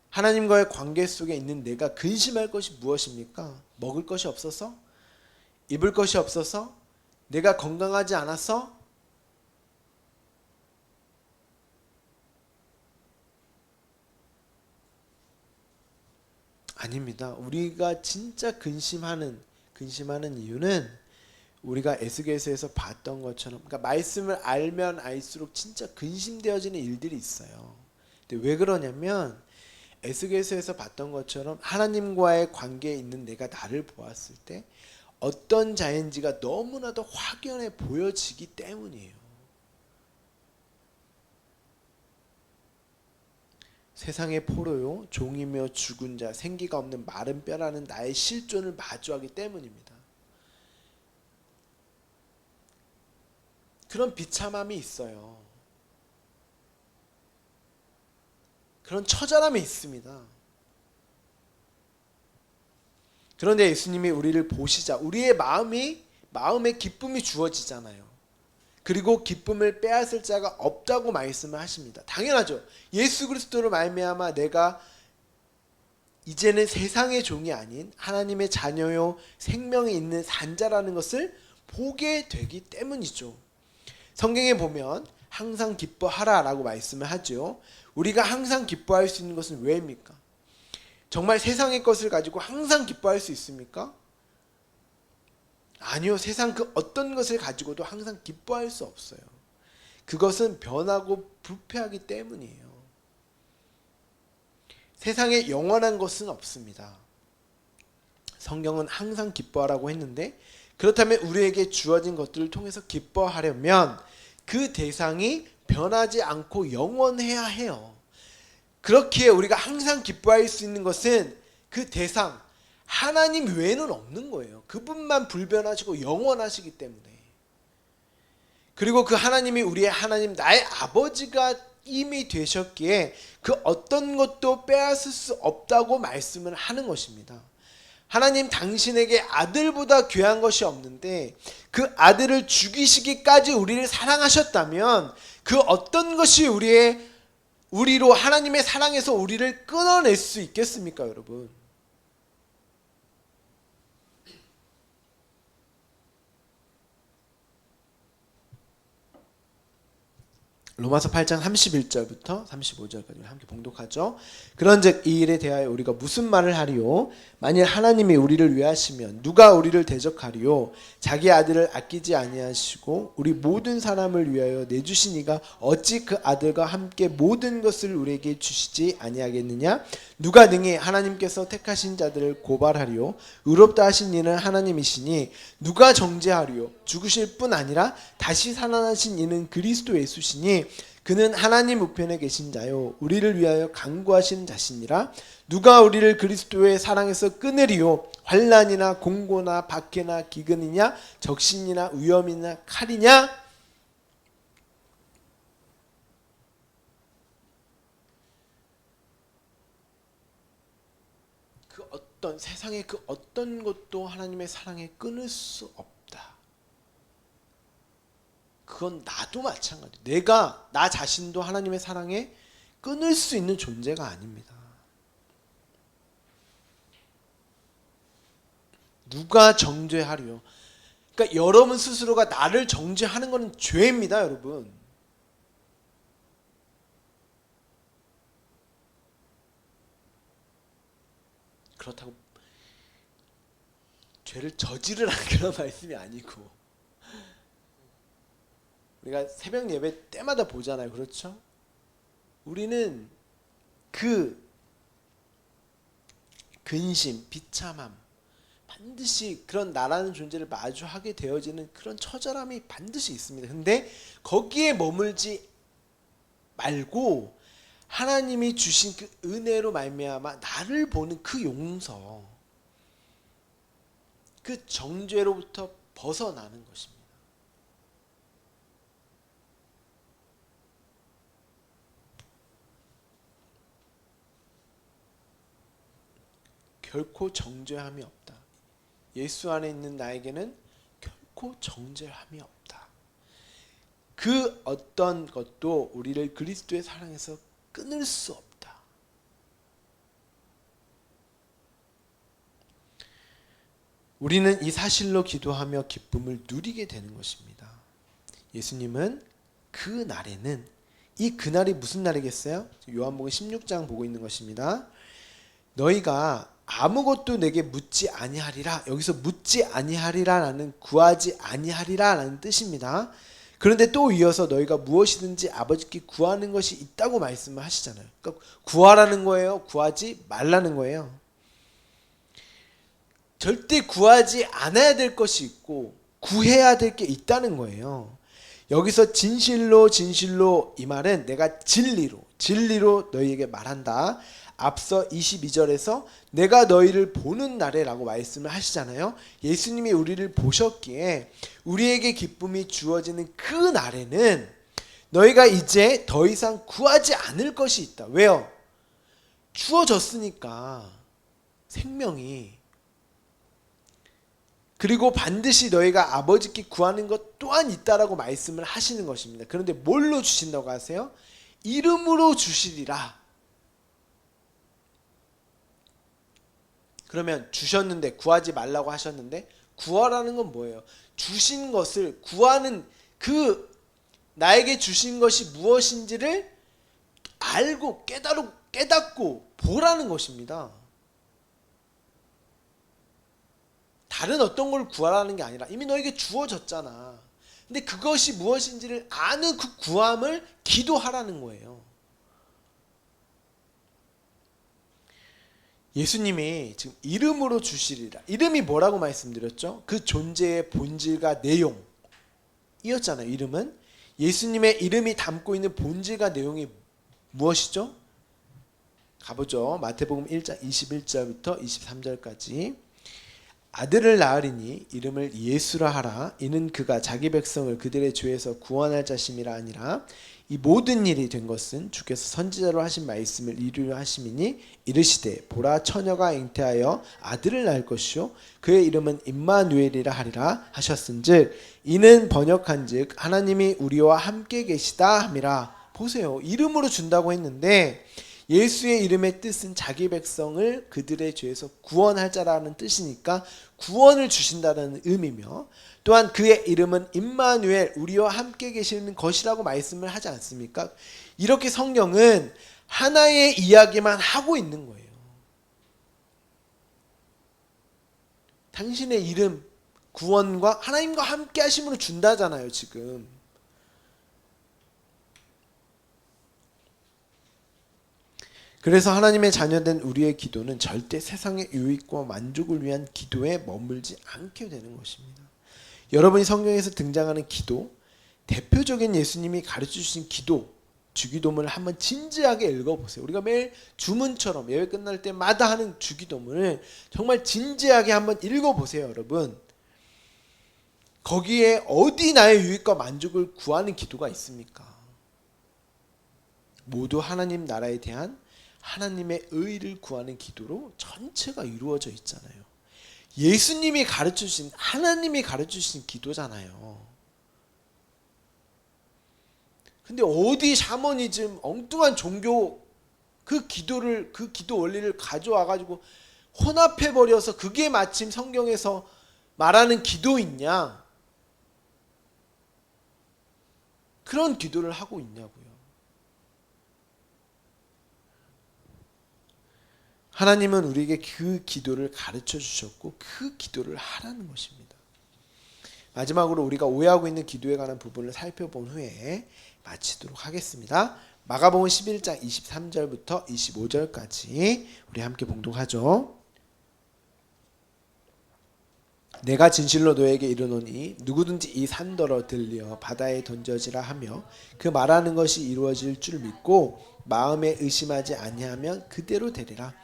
하나님과의 관계 속에 있는 내가 근심할 것이 무엇입니까? 먹을 것이 없어서? 입을 것이 없어서? 내가 건강하지 않아서? 아닙니다. 우리가 진짜 근심하는 이유는 우리가 에스겔서에서 봤던 것처럼, 그러니까 말씀을 알면 알수록 진짜 근심되어지는 일들이 있어요. 근데 왜 그러냐면 에스겔서에서 봤던 것처럼 하나님과의 관계에 있는 내가 나를 보았을 때 어떤 자인지가 너무나도 확연해 보여지기 때문이에요. 세상의 포로요, 종이며 죽은 자, 생기가 없는 마른 뼈라는 나의 실존을 마주하기 때문입니다. 그런 비참함이 있어요. 그런 처절함이 있습니다. 그런데 예수님이 우리를 보시자 우리의 마음에 기쁨이 주어지잖아요. 그리고 기쁨을 빼앗을 자가 없다고 말씀을 하십니다. 당연하죠. 예수 그리스도로 말미암아 내가 이제는 세상의 종이 아닌 하나님의 자녀요 생명이 있는 산자라는 것을 보게 되기 때문이죠. 성경에 보면 항상 기뻐하라 라고 말씀을 하죠. 우리가 항상 기뻐할 수 있는 것은 왜입니까? 정말 세상의 것을 가지고 항상 기뻐할 수 있습니까? 아니요. 세상 그 어떤 것을 가지고도 항상 기뻐할 수 없어요. 그것은 변하고 부패하기 때문이에요. 세상에 영원한 것은 없습니다. 성경은 항상 기뻐하라고 했는데, 그렇다면 우리에게 주어진 것들을 통해서 기뻐하려면 그 대상이 변하지 않고 영원해야 해요. 그렇기에 우리가 항상 기뻐할 수 있는 것은 그 대상, 하나님 외에는 없는 거예요. 그분만 불변하시고 영원하시기 때문에. 그리고 그 하나님이 우리의 하나님, 나의 아버지가 이미 되셨기에 그 어떤 것도 빼앗을 수 없다고 말씀을 하는 것입니다. 하나님 당신에게 아들보다 귀한 것이 없는데 그 아들을 죽이시기까지 우리를 사랑하셨다면 그 어떤 것이 우리로 하나님의 사랑에서 우리를 끊어낼 수 있겠습니까, 여러분? 로마서 8장 31절부터 35절까지 함께 봉독하죠. 그런즉 이 일에 대하여 우리가 무슨 말을 하리요? 만일 하나님이 우리를 위하시면 누가 우리를 대적하리요? 자기 아들을 아끼지 아니하시고 우리 모든 사람을 위하여 내주신 이가 어찌 그 아들과 함께 모든 것을 우리에게 주시지 아니하겠느냐? 누가 능히 하나님께서 택하신 자들을 고발하리요? 의롭다 하신 이는 하나님이시니 누가 정죄하리요? 죽으실 뿐 아니라 다시 살아나신 이는 그리스도 예수시니 그는 하나님 우편에 계신 자요 우리를 위하여 간구하시는 자시니라. 누가 우리를 그리스도의 사랑에서 끊으리요? 환난이나 공고나 박해나 기근이냐 적신이나 위험이나 칼이냐? 세상의 그 어떤 것도 하나님의 사랑에 끊을 수 없다. 그건 나도 마찬가지. 나 자신도 하나님의 사랑에 끊을 수 있는 존재가 아닙니다. 누가 정죄하리요? 그러니까 여러분 스스로가 나를 정죄하는 것은 죄입니다, 여러분. 그렇다고 죄를 저지르라는 그런 말씀이 아니고, 우리가 새벽 예배 때마다 보잖아요. 그렇죠? 우리는 그 근심, 비참함, 반드시 그런 나라는 존재를 마주하게 되어지는 그런 처절함이 반드시 있습니다. 근데 거기에 머물지 말고 하나님이 주신 그 은혜로 말미암아 나를 보는 그 용서, 그 정죄로부터 벗어나는 것입니다. 결코 정죄함이 없다. 예수 안에 있는 나에게는 결코 정죄함이 없다. 그 어떤 것도 우리를 그리스도의 사랑에서 끊을 수 없다. 우리는 이 사실로 기도하며 기쁨을 누리게 되는 것입니다. 예수님은 그 날에는, 이 그날이 무슨 날이겠어요? 요한복음 16장 보고 있는 것입니다. 너희가 아무것도 내게 묻지 아니하리라. 여기서 묻지 아니하리라라는 구하지 아니하리라라는 뜻입니다. 그런데 또 이어서 너희가 무엇이든지 아버지께 구하는 것이 있다고 말씀을 하시잖아요. 그러니까 구하라는 거예요? 구하지 말라는 거예요? 절대 구하지 않아야 될 것이 있고 구해야 될 게 있다는 거예요. 여기서 진실로 진실로 이 말은 내가 진리로 너희에게 말한다. 앞서 22절에서 내가 너희를 보는 날에라고 말씀을 하시잖아요. 예수님이 우리를 보셨기에 우리에게 기쁨이 주어지는 그 날에는 너희가 이제 더 이상 구하지 않을 것이 있다. 왜요? 주어졌으니까 생명이. 그리고 반드시 너희가 아버지께 구하는 것 또한 있다라고 말씀을 하시는 것입니다. 그런데 뭘로 주신다고 하세요? 이름으로 주시리라. 그러면 주셨는데 구하지 말라고 하셨는데 구하라는 건 뭐예요? 주신 것을 구하는 그 나에게 주신 것이 무엇인지를 알고 깨닫고 보라는 것입니다. 다른 어떤 걸 구하라는 게 아니라 이미 너에게 주어졌잖아. 근데 그것이 무엇인지를 아는 그 구함을 기도하라는 거예요. 예수님이 지금 이름으로 주시리라. 이름이 뭐라고 말씀드렸죠? 그 존재의 본질과 내용이었잖아요. 이름은 예수님의 이름이 담고 있는 본질과 내용이 무엇이죠? 가보죠. 마태복음 1장 21절부터 23절까지. 아들을 낳으리니 이름을 예수라 하라. 이는 그가 자기 백성을 그들의 죄에서 구원할 자심이라 아니라 이 모든 일이 된 것은 주께서 선지자로 하신 말씀을 이루려 하심이니 이르시되 보라 처녀가 잉태하여 아들을 낳을 것이요 그의 이름은 임마누엘이라 하리라 하셨은즉 이는 번역한즉 하나님이 우리와 함께 계시다 함이라. 보세요. 이름으로 준다고 했는데 예수의 이름의 뜻은 자기 백성을 그들의 죄에서 구원할 자라는 뜻이니까 구원을 주신다는 의미며 또한 그의 이름은 임마누엘 우리와 함께 계시는 것이라고 말씀을 하지 않습니까? 이렇게 성경은 하나의 이야기만 하고 있는 거예요. 당신의 이름 구원과 하나님과 함께 하심으로 준다잖아요. 지금 그래서 하나님의 자녀된 우리의 기도는 절대 세상의 유익과 만족을 위한 기도에 머물지 않게 되는 것입니다. 여러분이 성경에서 등장하는 기도, 대표적인 예수님이 가르쳐주신 기도, 주기도문을 한번 진지하게 읽어보세요. 우리가 매일 주문처럼 예배 끝날 때마다 하는 주기도문을 정말 진지하게 한번 읽어보세요. 여러분 거기에 어디 나의 유익과 만족을 구하는 기도가 있습니까? 모두 하나님 나라에 대한 하나님의 의를 구하는 기도로 전체가 이루어져 있잖아요. 예수님이 가르쳐주신 하나님이 가르쳐주신 기도잖아요. 근데 어디 샤머니즘 엉뚱한 종교 그 기도 원리를 가져와 가지고 혼합해 버려서 그게 마침 성경에서 말하는 기도이냐? 그런 기도를 하고 있냐고요. 하나님은 우리에게 그 기도를 가르쳐 주셨고 그 기도를 하라는 것입니다. 마지막으로 우리가 오해하고 있는 기도에 관한 부분을 살펴본 후에 마치도록 하겠습니다. 마가복음 11장 23절부터 25절까지 우리 함께 봉독하죠. 내가 진실로 너에게 이르노니 누구든지 이 산더러 들려 바다에 던져지라 하며 그 말하는 것이 이루어질 줄 믿고 마음에 의심하지 아니하면 그대로 되리라.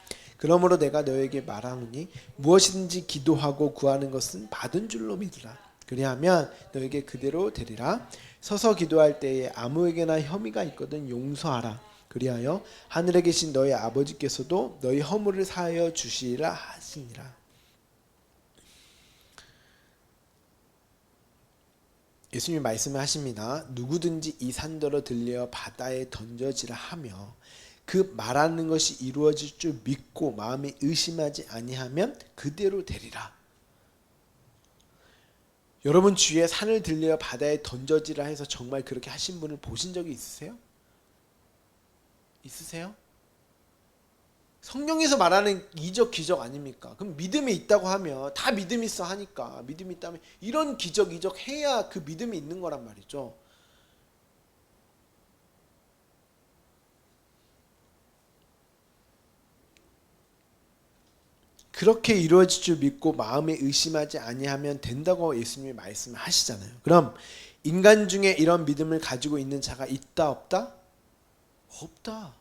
그러므로 내가 너에게 말하노니 무엇이든지 기도하고 구하는 것은 받은 줄로 믿으라. 그리하면 너에게 그대로 되리라. 서서 기도할 때에 아무에게나 혐의가 있거든 용서하라. 그리하여 하늘에 계신 너희 아버지께서도 너희 허물을 사하여 주시리라 하시니라. 예수님이 말씀을 하십니다. 누구든지 이 산더러 들려 바다에 던져지라 하며 그 말하는 것이 이루어질 줄 믿고 마음에 의심하지 아니하면 그대로 되리라. 여러분 주위에 산을 들려 바다에 던져지라 해서 정말 그렇게 하신 분을 보신 적이 있으세요? 있으세요? 성경에서 말하는 이적 기적 아닙니까? 그럼 믿음이 있다고 하면 다 믿음이 있어 하니까 믿음이 있다면 이런 기적 이적 해야 그 믿음이 있는 거란 말이죠. 그렇게 이루어질 줄 믿고 마음에 의심하지 아니하면 된다고 예수님이 말씀하시잖아요. 그럼 인간 중에 이런 믿음을 가지고 있는 자가 있다 없다? 없다.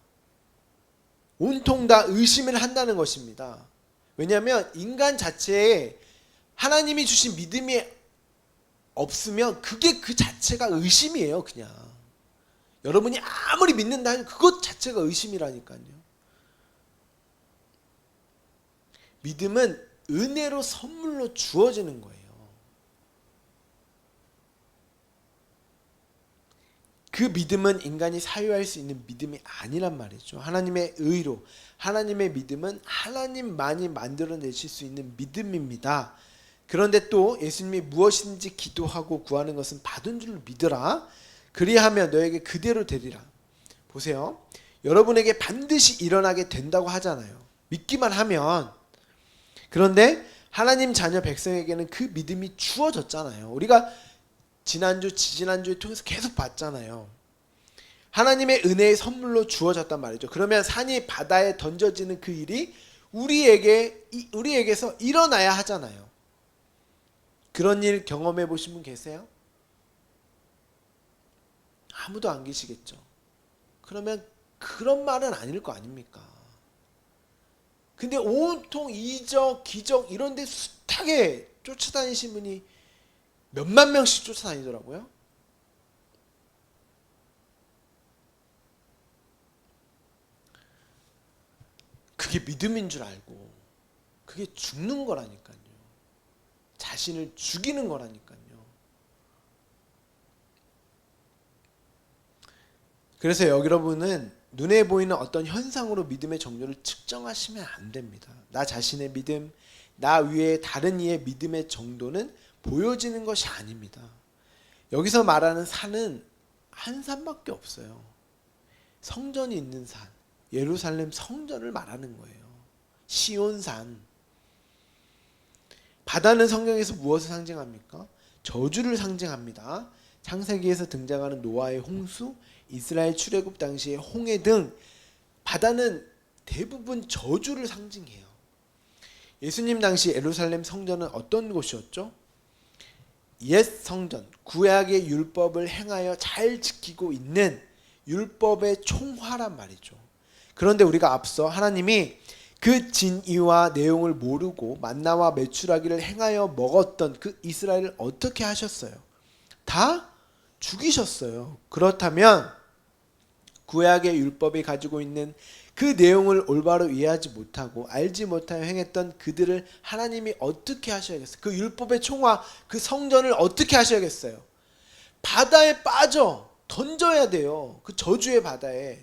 온통 다 의심을 한다는 것입니다. 왜냐하면 인간 자체에 하나님이 주신 믿음이 없으면 그게 그 자체가 의심이에요. 그냥 여러분이 아무리 믿는다 해도 그것 자체가 의심이라니까요. 믿음은 은혜로 선물로 주어지는 거예요. 그 믿음은 인간이 사유할 수 있는 믿음이 아니란 말이죠. 하나님의 의로, 하나님의 믿음은 하나님만이 만들어내실 수 있는 믿음입니다. 그런데 또 예수님이 무엇인지 기도하고 구하는 것은 받은 줄로 믿으라. 그리하면 너에게 그대로 되리라. 보세요. 여러분에게 반드시 일어나게 된다고 하잖아요. 믿기만 하면. 그런데 하나님 자녀 백성에게는 그 믿음이 주어졌잖아요. 우리가 지난주, 지지난주에 통해서 계속 봤잖아요. 하나님의 은혜의 선물로 주어졌단 말이죠. 그러면 산이 바다에 던져지는 그 일이 우리에게서 일어나야 하잖아요. 그런 일 경험해 보신 분 계세요? 아무도 안 계시겠죠. 그러면 그런 말은 아닐 거 아닙니까? 근데 온통 이적, 기적 이런 데 숱하게 쫓아다니신 분이 몇만 명씩 쫓아다니더라고요. 그게 믿음인 줄 알고 그게 죽는 거라니까요. 자신을 죽이는 거라니까요. 그래서 여러분은 눈에 보이는 어떤 현상으로 믿음의 정도를 측정하시면 안 됩니다. 나 자신의 믿음, 나 위에 다른 이의 믿음의 정도는 보여지는 것이 아닙니다. 여기서 말하는 산은 한 산밖에 없어요. 성전이 있는 산, 예루살렘 성전을 말하는 거예요. 시온산. 바다는 성경에서 무엇을 상징합니까? 저주를 상징합니다. 창세기에서 등장하는 노아의 홍수, 이스라엘 출애굽 당시의 홍해 등 바다는 대부분 저주를 상징해요. 예수님 당시 예루살렘 성전은 어떤 곳이었죠? 옛 성전, 구약의 율법을 행하여 잘 지키고 있는 율법의 총화란 말이죠. 그런데 우리가 앞서 하나님이 그 진위와 내용을 모르고 만나와 메추라기를 행하여 먹었던 그 이스라엘을 어떻게 하셨어요? 다 죽이셨어요. 그렇다면 구약의 율법이 가지고 있는 그 내용을 올바로 이해하지 못하고 알지 못하여 행했던 그들을 하나님이 어떻게 하셔야겠어요? 그 율법의 총화, 그 성전을 어떻게 하셔야겠어요? 바다에 빠져 던져야 돼요. 그 저주의 바다에.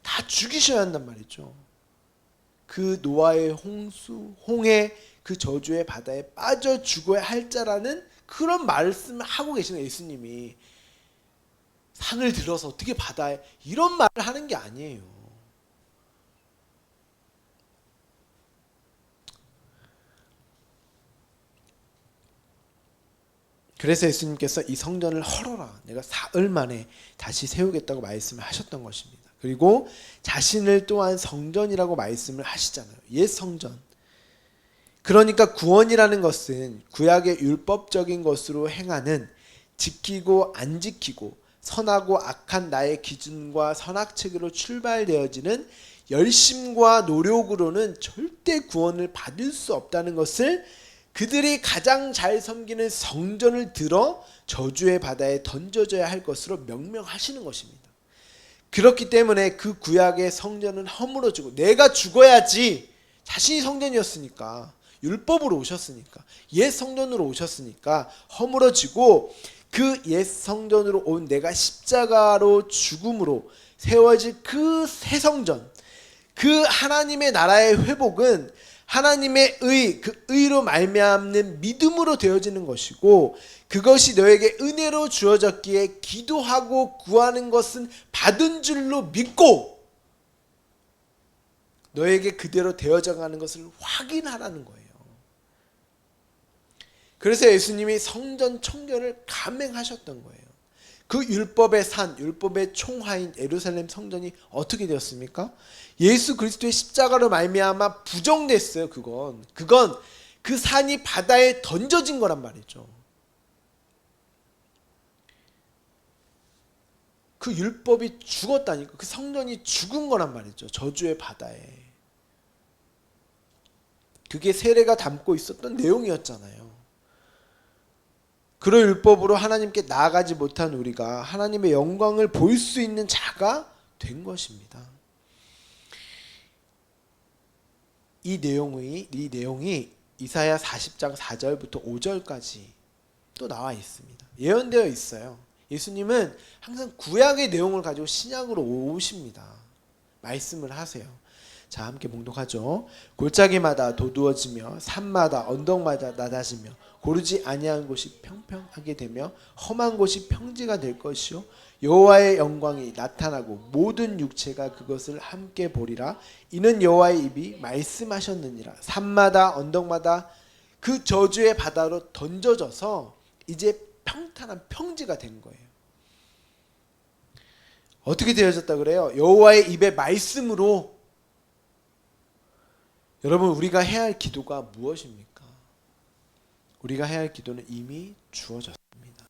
다 죽이셔야 한단 말이죠. 그 노아의 홍수, 홍해, 그 저주의 바다에 빠져 죽어야 할 자라는 그런 말씀을 하고 계시는 예수님이 산을 들어서 어떻게 바다에 이런 말을 하는 게 아니에요. 그래서 예수님께서 이 성전을 헐어라. 내가 사흘 만에 다시 세우겠다고 말씀을 하셨던 것입니다. 그리고 자신을 또한 성전이라고 말씀을 하시잖아요. 옛 성전. 그러니까 구원이라는 것은 구약의 율법적인 것으로 행하는 지키고 안 지키고 선하고 악한 나의 기준과 선악책으로 출발되어지는 열심과 노력으로는 절대 구원을 받을 수 없다는 것을 그들이 가장 잘 섬기는 성전을 들어 저주의 바다에 던져져야 할 것으로 명명하시는 것입니다. 그렇기 때문에 그 구약의 성전은 허물어지고 내가 죽어야지 자신이 성전이었으니까 율법으로 오셨으니까 옛 성전으로 오셨으니까 허물어지고 그 옛 성전으로 온 내가 십자가로 죽음으로 세워질 그 새 성전 그 하나님의 나라의 회복은 하나님의 의, 그 의로 말미암는 믿음으로 되어지는 것이고, 그것이 너에게 은혜로 주어졌기에 기도하고 구하는 것은 받은 줄로 믿고 너에게 그대로 되어져 가는 것을 확인하라는 거예요. 그래서 예수님이 성전 청결을 감행하셨던 거예요. 그 율법의 산, 율법의 총화인 예루살렘 성전이 어떻게 되었습니까? 예수 그리스도의 십자가로 말미암아 부정됐어요. 그건 그 산이 바다에 던져진 거란 말이죠. 그 율법이 죽었다니까. 그 성전이 죽은 거란 말이죠. 저주의 바다에. 그게 세례가 담고 있었던 내용이었잖아요. 그런 율법으로 하나님께 나아가지 못한 우리가 하나님의 영광을 볼 수 있는 자가 된 것입니다. 이 내용이 이사야 40장 4절부터 5절까지 또 나와 있습니다. 예언되어 있어요. 예수님은 항상 구약의 내용을 가지고 신약으로 오십니다. 말씀을 하세요. 자, 함께 봉독하죠. 골짜기마다 도두어지며 산마다 언덕마다 낮아지며 고르지 아니한 곳이 평평하게 되며 험한 곳이 평지가 될 것이요 여호와의 영광이 나타나고 모든 육체가 그것을 함께 보리라. 이는 여호와의 입이 말씀하셨느니라. 산마다 언덕마다 그 저주의 바다로 던져져서 이제 평탄한 평지가 된 거예요. 어떻게 되어졌다 그래요? 여호와의 입의 말씀으로. 여러분, 우리가 해야 할 기도가 무엇입니까? 우리가 해야 할 기도는 이미 주어졌습니다.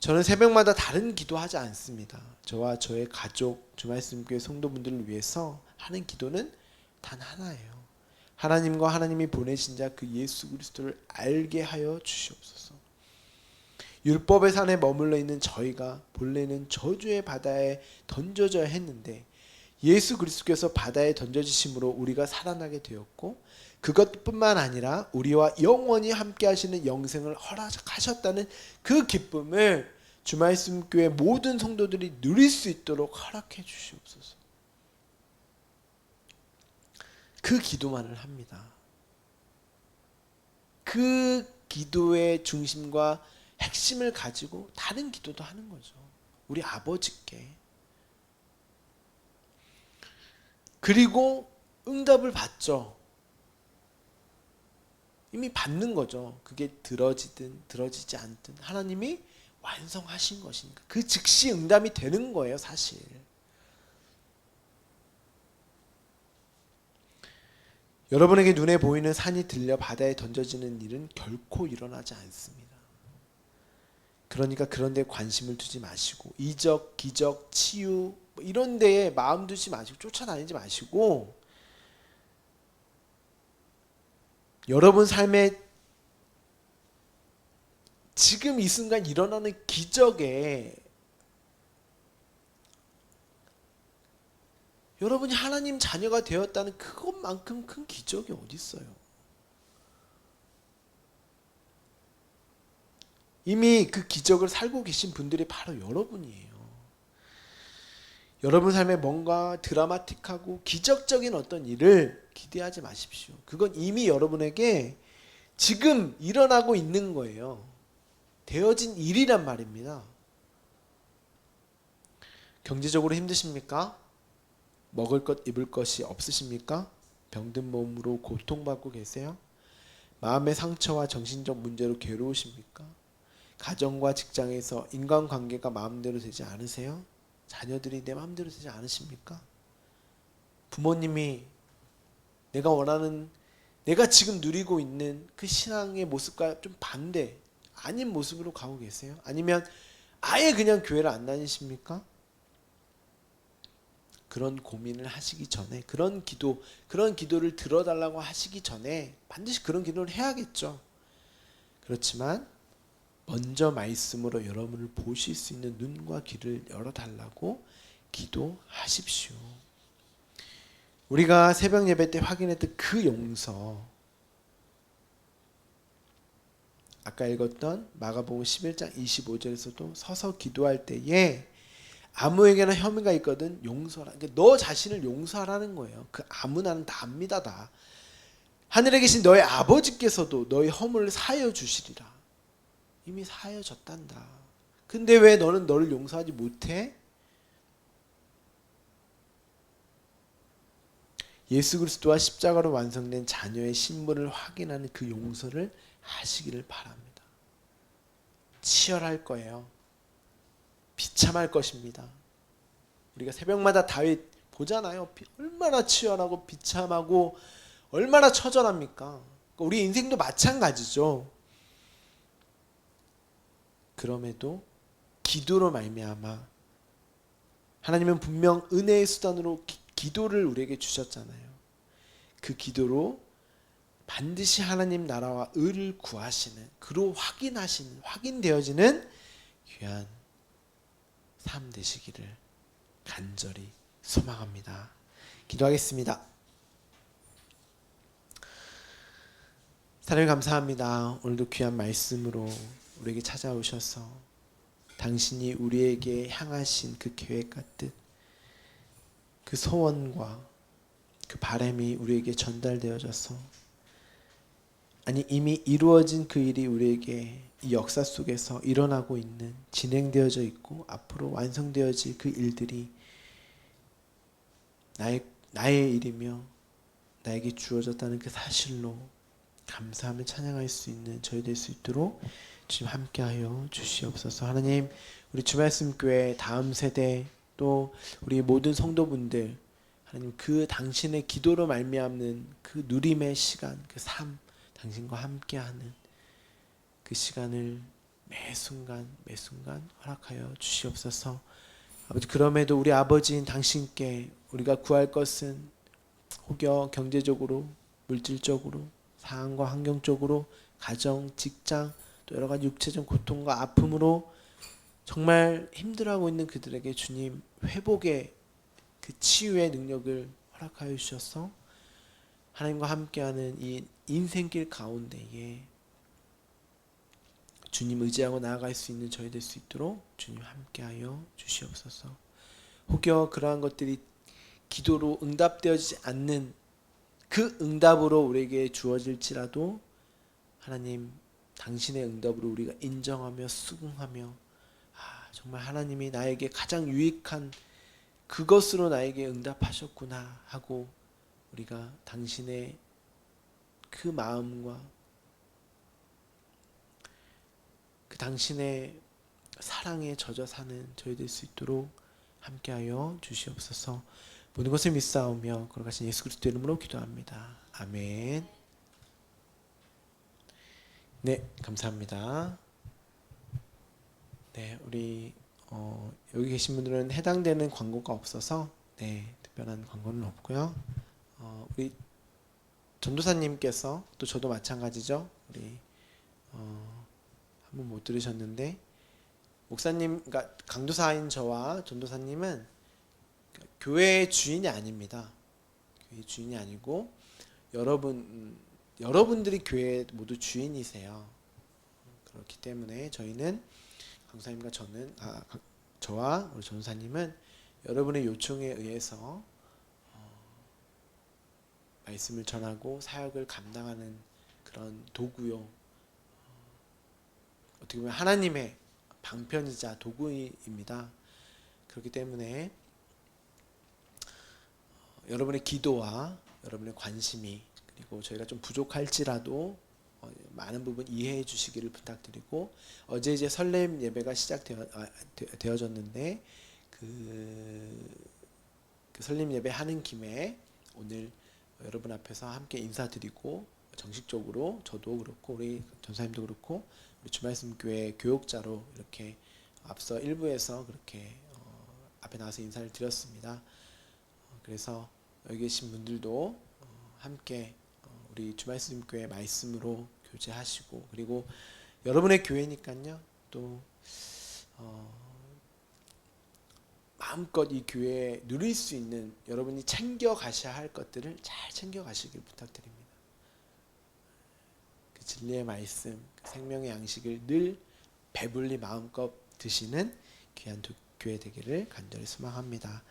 저는 새벽마다 다른 기도하지 않습니다. 저와 저의 가족, 주말씀교회 성도분들을 위해서 하는 기도는 단 하나예요. 하나님과 하나님이 보내신 자 그 예수 그리스도를 알게 하여 주시옵소서. 율법의 산에 머물러 있는 저희가 본래는 저주의 바다에 던져져야 했는데 예수 그리스도께서 바다에 던져지심으로 우리가 살아나게 되었고, 그것뿐만 아니라 우리와 영원히 함께 하시는 영생을 허락하셨다는 그 기쁨을 주말씀교회 모든 성도들이 누릴 수 있도록 허락해 주시옵소서. 그 기도만을 합니다. 그 기도의 중심과 핵심을 가지고 다른 기도도 하는 거죠. 우리 아버지께. 그리고 응답을 받죠. 이미 받는 거죠. 그게 들어지든 들어지지 않든 하나님이 완성하신 것이니까 그 즉시 응답이 되는 거예요, 사실. 여러분에게 눈에 보이는 산이 들려 바다에 던져지는 일은 결코 일어나지 않습니다. 그러니까 그런 데 관심을 두지 마시고 이적, 기적, 치유 이런 데에 마음 두지 마시고 쫓아다니지 마시고 여러분 삶에 지금 이 순간 일어나는 기적에 여러분이 하나님 자녀가 되었다는 그것만큼 큰 기적이 어디 있어요? 이미 그 기적을 살고 계신 분들이 바로 여러분이에요. 여러분 삶에 뭔가 드라마틱하고 기적적인 어떤 일을 기대하지 마십시오. 그건 이미 여러분에게 지금 일어나고 있는 거예요. 되어진 일이란 말입니다. 경제적으로 힘드십니까? 먹을 것 입을 것이 없으십니까? 병든 몸으로 고통받고 계세요? 마음의 상처와 정신적 문제로 괴로우십니까? 가정과 직장에서 인간관계가 마음대로 되지 않으세요? 자녀들이 내 마음대로 되지 않으십니까? 부모님이 내가 원하는, 내가 지금 누리고 있는 그 신앙의 모습과 좀 반대 아닌 모습으로 가고 계세요? 아니면 아예 그냥 교회를 안 다니십니까? 그런 고민을 하시기 전에, 그런 기도를 들어달라고 하시기 전에 반드시 그런 기도를 해야겠죠. 그렇지만 먼저 말씀으로 여러분을 보실 수 있는 눈과 귀를 열어달라고 기도하십시오. 우리가 새벽 예배 때 확인했던 그 용서, 아까 읽었던 마가복음 11장 25절에서도 서서 기도할 때에 아무에게나 혐의가 있거든 용서하라. 그러니까 너 자신을 용서하라는 거예요. 그 아무나는 다 압니다. 다. 하늘에 계신 너의 아버지께서도 너의 허물을 사하여 주시리라. 이미 사하여 졌단다. 근데 왜 너는 너를 용서하지 못해? 예수 그리스도와 십자가로 완성된 자녀의 신분을 확인하는 그 용서를 하시기를 바랍니다. 치열할 거예요. 비참할 것입니다. 우리가 새벽마다 다윗 보잖아요. 얼마나 치열하고 비참하고 얼마나 처절합니까? 우리 인생도 마찬가지죠. 그럼에도 기도로 말미암아 하나님은 분명 은혜의 수단으로 기도를 우리에게 주셨잖아요. 그 기도로 반드시 하나님 나라와 의를 구하시는, 그로 확인되어지는 귀한 삶 되시기를 간절히 소망합니다. 기도하겠습니다. 하나님 감사합니다. 오늘도 귀한 말씀으로 우리에게 찾아오셔서 당신이 우리에게 향하신 그 계획 같듯 그 소원과 그 바람이 우리에게 전달되어져서, 아니 이미 이루어진 그 일이 우리에게 이 역사 속에서 일어나고 있는, 진행되어져 있고 앞으로 완성되어질 그 일들이 나의 일이며 나에게 주어졌다는 그 사실로 감사하며 찬양할 수 있는 저희 될 수 있도록 주님 함께하여 주시옵소서. 하나님, 우리 주말씀교회 다음 세대 또 우리 모든 성도분들, 하나님 그 당신의 기도로 말미암는 그 누림의 시간, 그 삶, 당신과 함께하는 그 시간을 매 순간 허락하여 주시옵소서. 아버지, 그럼에도 우리 아버지인 당신께 우리가 구할 것은 혹여 경제적으로, 물질적으로, 상황과 환경적으로, 가정, 직장, 또 여러 가지 육체적 고통과 아픔으로 정말 힘들어하고 있는 그들에게 주님 회복의 그 치유의 능력을 허락하여 주셔서 하나님과 함께하는 이 인생길 가운데에 주님 의지하고 나아갈 수 있는 저희 될 수 있도록 주님 함께하여 주시옵소서. 혹여 그러한 것들이 기도로 응답되어지지 않는 그 응답으로 우리에게 주어질지라도 하나님 당신의 응답으로 우리가 인정하며 수긍하며 정말 하나님이 나에게 가장 유익한 그것으로 나에게 응답하셨구나 하고 우리가 당신의 그 마음과 그 당신의 사랑에 젖어 사는 저희 될 수 있도록 함께하여 주시옵소서. 모든 것을 믿사오며 걸어가신 예수 그리스도 이름으로 기도합니다. 아멘. 네, 감사합니다. 네, 우리 여기 계신 분들은 해당되는 광고가 없어서 특별한 광고는 없고요. 우리 전도사님께서 또 저도 마찬가지죠. 우리 한번 못 들으셨는데 목사님, 그러니까 강도사인 저와 전도사님은 교회의 주인이 아닙니다. 교회 주인이 아니고 여러분들이 교회 모두 주인이세요. 그렇기 때문에 저희는 강사님과 저와 우리 전사님은 여러분의 요청에 의해서 말씀을 전하고 사역을 감당하는 그런 도구요. 어떻게 보면 하나님의 방편이자 도구입니다. 그렇기 때문에 여러분의 기도와 여러분의 관심이, 그리고 저희가 좀 부족할지라도 많은 부분 이해해 주시기를 부탁드리고, 어제 이제 설렘 예배가 시작되어졌는데 그 설렘 예배 하는 김에 오늘 여러분 앞에서 함께 인사드리고 정식적으로 저도 그렇고 우리 전사님도 그렇고 우리 주말씀교회 교역자로 이렇게 앞서 1부에서 그렇게 앞에 나와서 인사를 드렸습니다. 그래서 여기 계신 분들도 함께 우리 주말씀교회 말씀으로 교제하시고, 그리고 여러분의 교회니까요 또 마음껏 이 교회에 누릴 수 있는 여러분이 챙겨 가셔야 할 것들을 잘 챙겨 가시길 부탁드립니다. 그 진리의 말씀, 그 생명의 양식을 늘 배불리 마음껏 드시는 귀한 교회 되기를 간절히 소망합니다.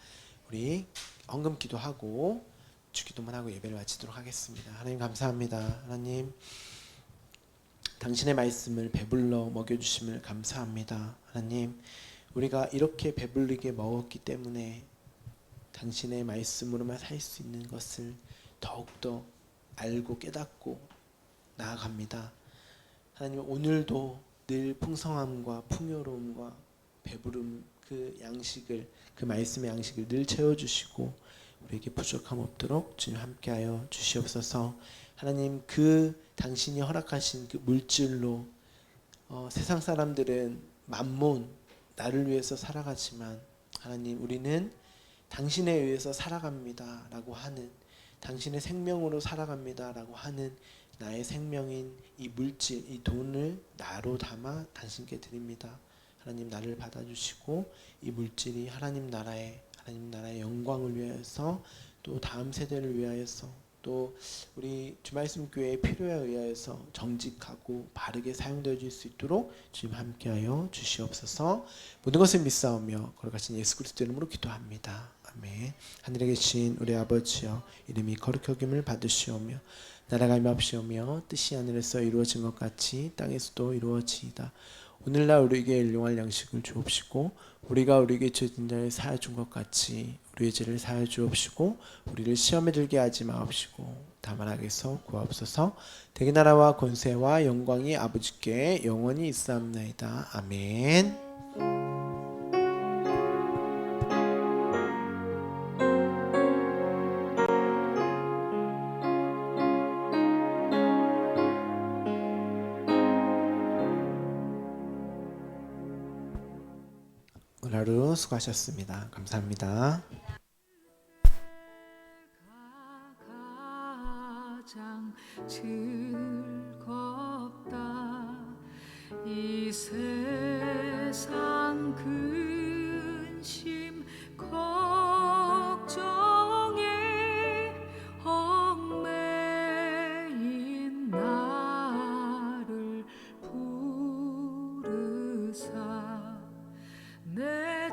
우리 헌금 기도하고 주기도만 하고 예배를 마치도록 하겠습니다. 하나님 감사합니다. 하나님 당신의 말씀을 배불러 먹여주심을 감사합니다. 하나님 우리가 이렇게 배불리게 먹었기 때문에 당신의 말씀으로만 살 수 있는 것을 더욱더 알고 깨닫고 나아갑니다. 하나님 오늘도 늘 풍성함과 풍요로움과 배부름 그 양식을 그 말씀의 양식을 늘 채워주시고 우리에게 부족함 없도록 주님 함께하여 주시옵소서. 하나님 그 당신이 허락하신 그 물질로 세상 사람들은 만몬 나를 위해서 살아가지만 하나님 우리는 당신에 의해서 살아갑니다 라고 하는 당신의 생명으로 살아갑니다 라고 하는 나의 생명인 이 물질 이 돈을 나로 담아 당신께 드립니다. 하나님 나를 받아주시고 이 물질이 하나님 나라의 영광을 위하여서 또 다음 세대를 위하여서 또 우리 주말씀 교회의 필요에 의하여서 정직하고 바르게 사용되어 줄 수 있도록 주님 함께하여 주시옵소서. 모든 것을 믿사오며 거룩하신 예수 그리스도 이름으로 기도합니다. 아멘. 하늘에 계신 우리 아버지여 이름이 거룩히 여김을 받으시오며 나라가 임합시오며 뜻이 하늘에서 이루어진 것 같이 땅에서도 이루어지이다. 오늘날 우리에게 일용할 양식을 주옵시고 우리가 우리에게 죄진 자를 사하여 준 것 같이 우리의 죄를 사하여 주옵시고 우리를 시험에 들게 하지 마옵시고 다만 악에서 구하옵소서. 대개 나라와 권세와 영광이 아버지께 영원히 있사옵나이다. 아멘. 오늘 하루 수고하셨습니다. 감사합니다. 가장 즐겁다 이 세상 근심 걱정에 얽매인 나를 부르사 내